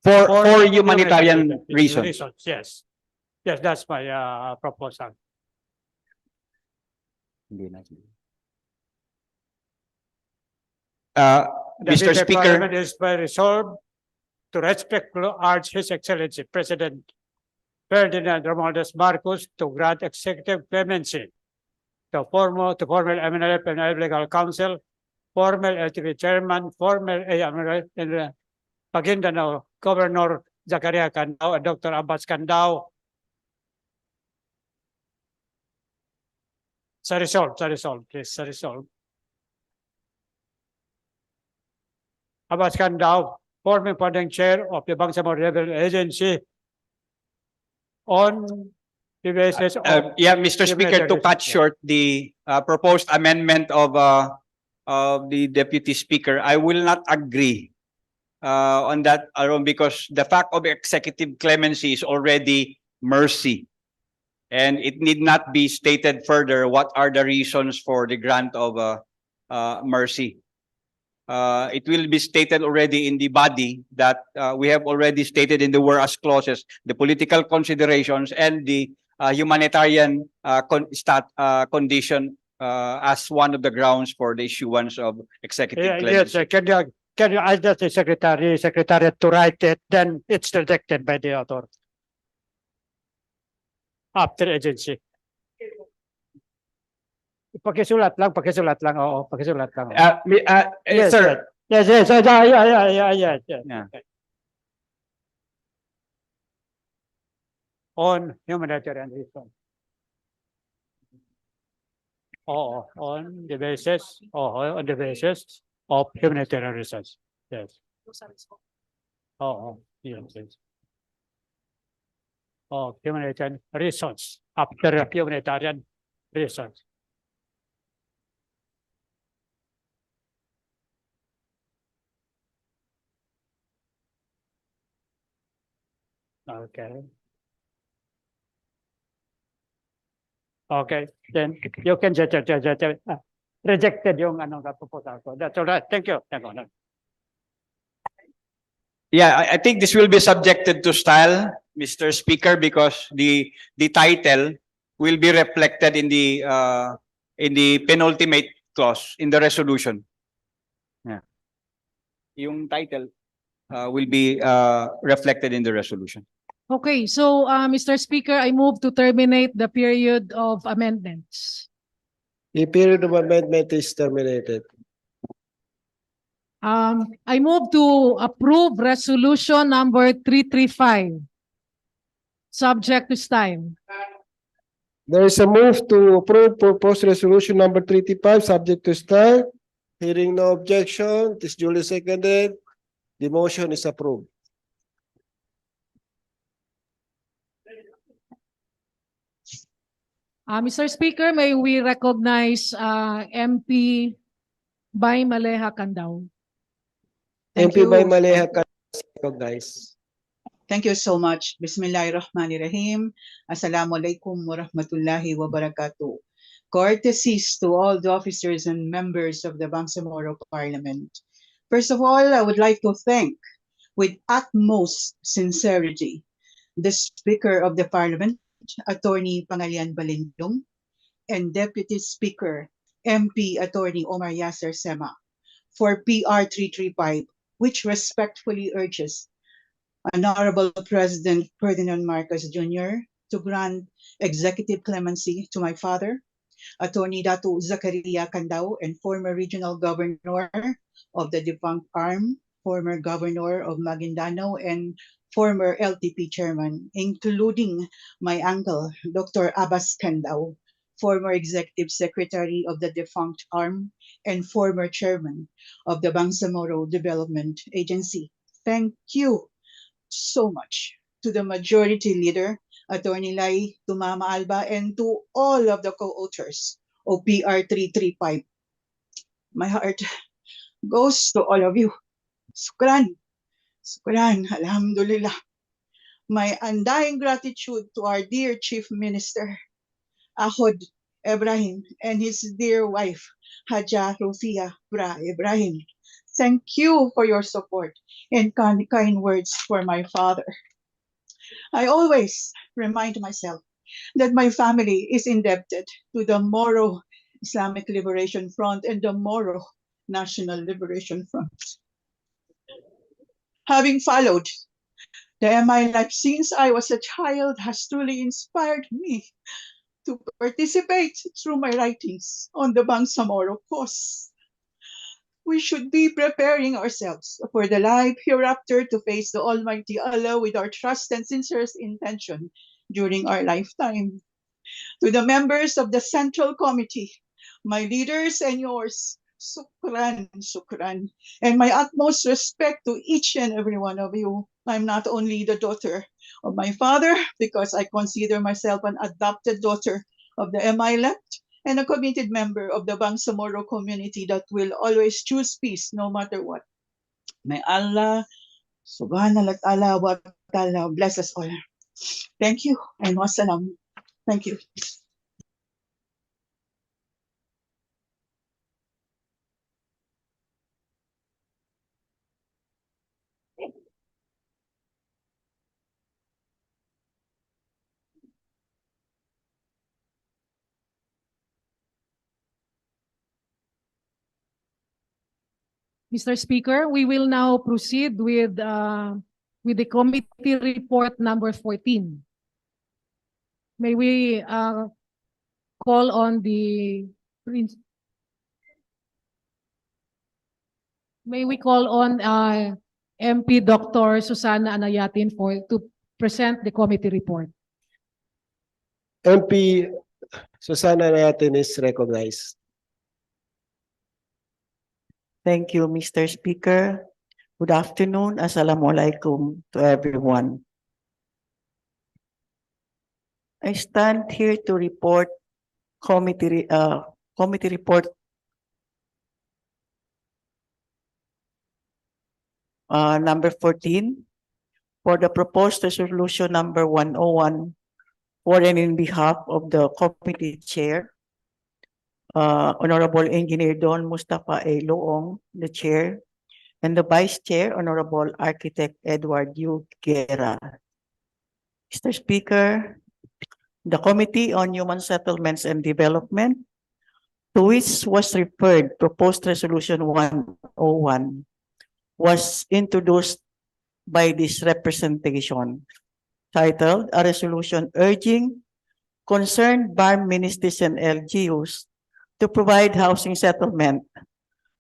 For humanitarian reasons. Yes. Yes, that's my proposal. The Mr. BTA Speaker, Parliament is resolved to respectfully urge His Excellency President Ferdinand Romualdez Marcos to grant executive clemency to former MNLF and legal counsel, former LTV chairman, former AMRF in Maguindanao Governor Zakaria Candao and Dr. Abbas Candao. Sa resolve, please, sa resolve. Abbas Candao, former founding chair of the Bangsamoro Rebel Agency, on the basis of. yeah, Mr. Speaker, to cut short the proposed amendment of the Deputy Speaker, I will not agree on that, Aaron, because the fact of executive clemency is already mercy. And it need not be stated further what are the reasons for the grant of mercy. It will be stated already in the body that we have already stated in the whereas clauses, the political considerations and the humanitarian condition as one of the grounds for the issuance of executive clemency. Yes, can you ask the secretariat to write it, then it's rejected by the author. After agency. Pakisulat lang, oo, pakisulat lang. Yes, Sir. Yes. Yeah. Okay. On humanitarian reasons. On the basis of humanitarian reasons. Yes. Yes. Humanitarian reasons. After humanitarian reasons. Okay, then you can rejected yung proposal ko. That's all right. Thank you. Yeah, I think this will be subjected to style, Mr. Speaker, because the title will be reflected in the penultimate clause in the resolution. Yeah. Yung title will be reflected in the resolution. Okay, so Mr. Speaker, I move to terminate the period of amendments. The period of amendment is terminated. I move to approve resolution number 335. Subject to time. There is a move to approve proposed resolution number 335, subject to style. Hearing no objection, it is duly seconded. The motion is approved. Mr. Speaker, may we recognize MP Bay Maleha Candao. MP Bay Maleha recognize. Thank you so much. Bismillahirrahmanirrahim. Assalamualaikum warahmatullahi wabarakatuh. Courtesies to all the officers and members of the Bangsamoro Parliament. First of all, I would like to thank with utmost sincerity the Speaker of the Parliament, Attorney Pangalian Balindong, and Deputy Speaker, MP Attorney Omar Yasser Sema, for PR 335, which respectfully urges Honorable President Ferdinand Marcos Jr. to grant executive clemency to my father, Attorney Datu Zakaria Candao, and former regional governor of the defunct ARM, former governor of Maguindanao, and former LTP chairman, including my uncle, Dr. Abbas Candao, former executive secretary of the defunct ARM, and former chairman of the Bangsamoro Development Agency. Thank you so much to the majority leader, Attorney Lai, to Mama Alba, and to all of the co-authors of PR 335. My heart goes to all of you. Sukran. Sukran. Alhamdulillah. My undying gratitude to our dear Chief Minister, Ahod Ibrahim, and his dear wife, Haja Rufia Bra Ibrahim. Thank you for your support and kind words for my father. I always remind myself that my family is indebted to the Moro Islamic Liberation Front and the Moro National Liberation Front. Having followed the MI life since I was a child has truly inspired me to participate through my writings on the Bangsamoro cause. We should be preparing ourselves for the life hereafter to face the Almighty Allah with our trust and sincerest intention during our lifetime. To the members of the Central Committee, my leaders and yours, sukran, sukran, and my utmost respect to each and every one of you. I'm not only the daughter of my father, because I consider myself an adopted daughter of the MI left and a committed member of the Bangsamoro community that will always choose peace no matter what. May Allah subhanahu wa ta'ala bless us all. Thank you and wassalam. Thank you. Mr. Speaker, we will now proceed with the committee report number 14. May we call on MP Dr. Susana Anayatin to present the committee report. MP Susana Nayatin is recognized. Thank you, Mr. Speaker. Good afternoon. Assalamualaikum to everyone. I stand here to report committee report number 14 for the proposed resolution number 101 for and in behalf of the committee chair, Honorable Engineer Don Mustafa A. Loong, the chair, and the vice chair, Honorable Architect Edward U. Guerra. Mr. Speaker, the Committee on Human Settlements and Development, to which was referred proposed resolution 101, was introduced by this representation, titled A Resolution Urging Concerned Barm Ministries and LGUs to provide housing settlement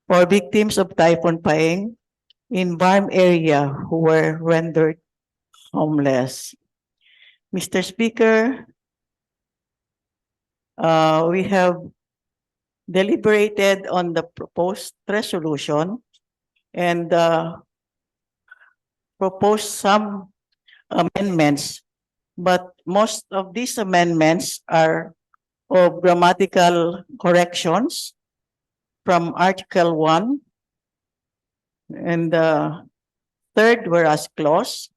for victims of Typhoon Paeng in Barm area who were rendered homeless. Mr. Speaker, we have deliberated on the proposed resolution and proposed some amendments, but most of these amendments are of grammatical corrections from Article 1 and the third whereas clause,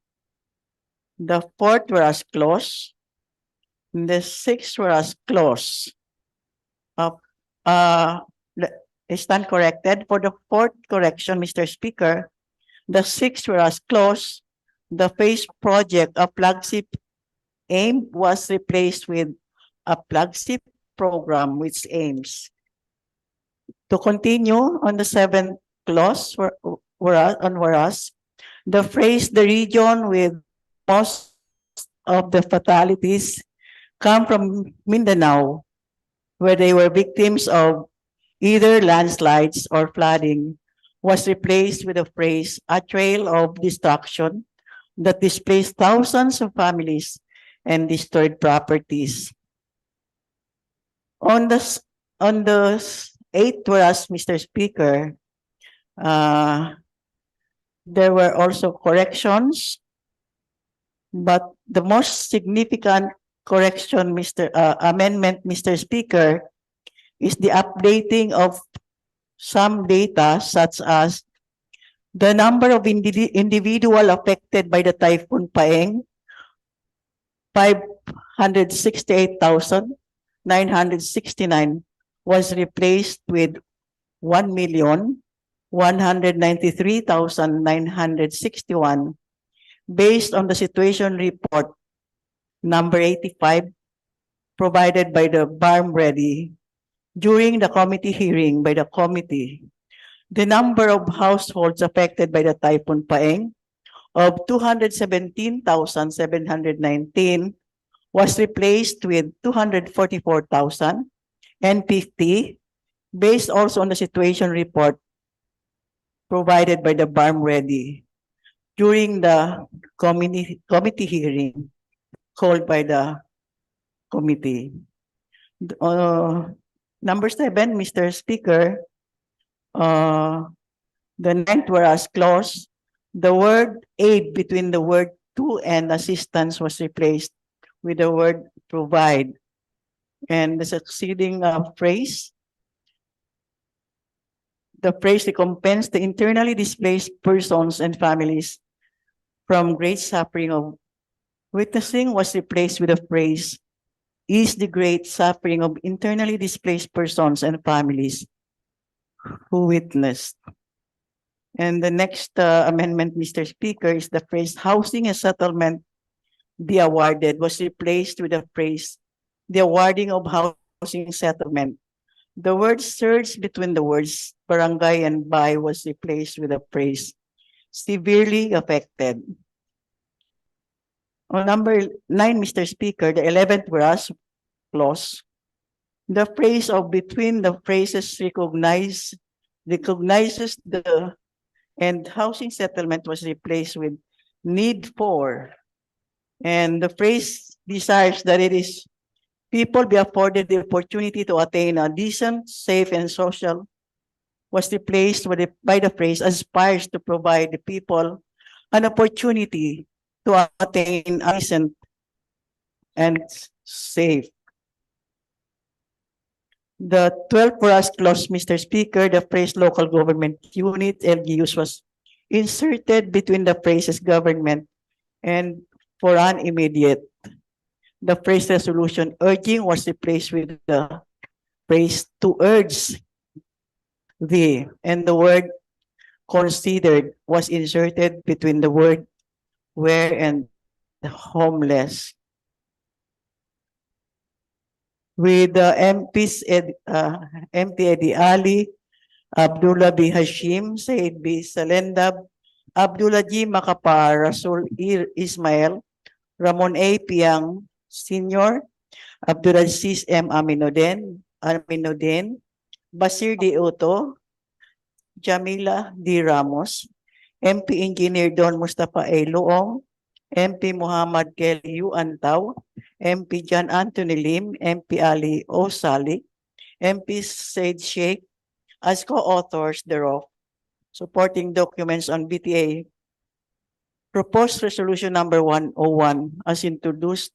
the fourth whereas clause, and the sixth whereas clause. I stand corrected. For the fourth correction, Mr. Speaker, the sixth whereas clause, the phase project of flagship aim was replaced with a flagship program which aims to continue on the seventh clause, whereas the phrase the region with most of the fatalities come from Mindanao, where they were victims of either landslides or flooding, was replaced with the phrase a trail of destruction that displaced thousands of families and destroyed properties. On the 8, whereas, Mr. Speaker, there were also corrections, but the most significant correction, amendment, Mr. Speaker, is the updating of some data such as the number of individual affected by the Typhoon Paeng, 568,969 was replaced with 1,193,961 based on the situation report number 85 provided by the BARM Ready during the committee hearing by the committee. The number of households affected by the Typhoon Paeng of 217,719 was replaced with 244,050 based also on the situation report provided by the BARM Ready during the committee hearing called by the committee. Number 7, Mr. Speaker, the 9th whereas clause, the word aid between the word to and assistance was replaced with the word provide. And the succeeding phrase, the phrase recompense the internally displaced persons and families from great suffering of witnessing was replaced with the phrase is the great suffering of internally displaced persons and families who witnessed. And the next amendment, Mr. Speaker, is the phrase housing and settlement be awarded was replaced with the phrase the awarding of housing settlement. The word surge between the words barangay and bay was replaced with the phrase severely affected. On number 9, Mr. Speaker, the 11th whereas clause, the phrase of between the phrases recognizes the and housing settlement was replaced with need for. And the phrase desires that it is people be afforded the opportunity to attain a decent, safe, and social was replaced by the phrase aspires to provide the people an opportunity to attain a decent and safe. The 12th whereas clause, Mr. Speaker, the phrase local government unit, LGUs, was inserted between the phrases government and for an immediate. The phrase resolution urging was replaced with the phrase to urge the, and the word considered was inserted between the word where and homeless. With the MPs, MP Eddie Ali, Abdullah B. Hashim, Said B. Salendab, Abdullah G. Makapar, Rasul Ismail, Ramon A. Piang Sr., Abdulaziz M. Aminuddin, Basir D. Oto, Jamila D. Ramos, MP Engineer Don Mustafa A. Luong, MP Muhammad Kelly U. Antaw, MP John Anthony Lim, MP Ali O. Salik, MP Said Sheikh as co-authors thereof, supporting documents on BTA proposed resolution number 101 as introduced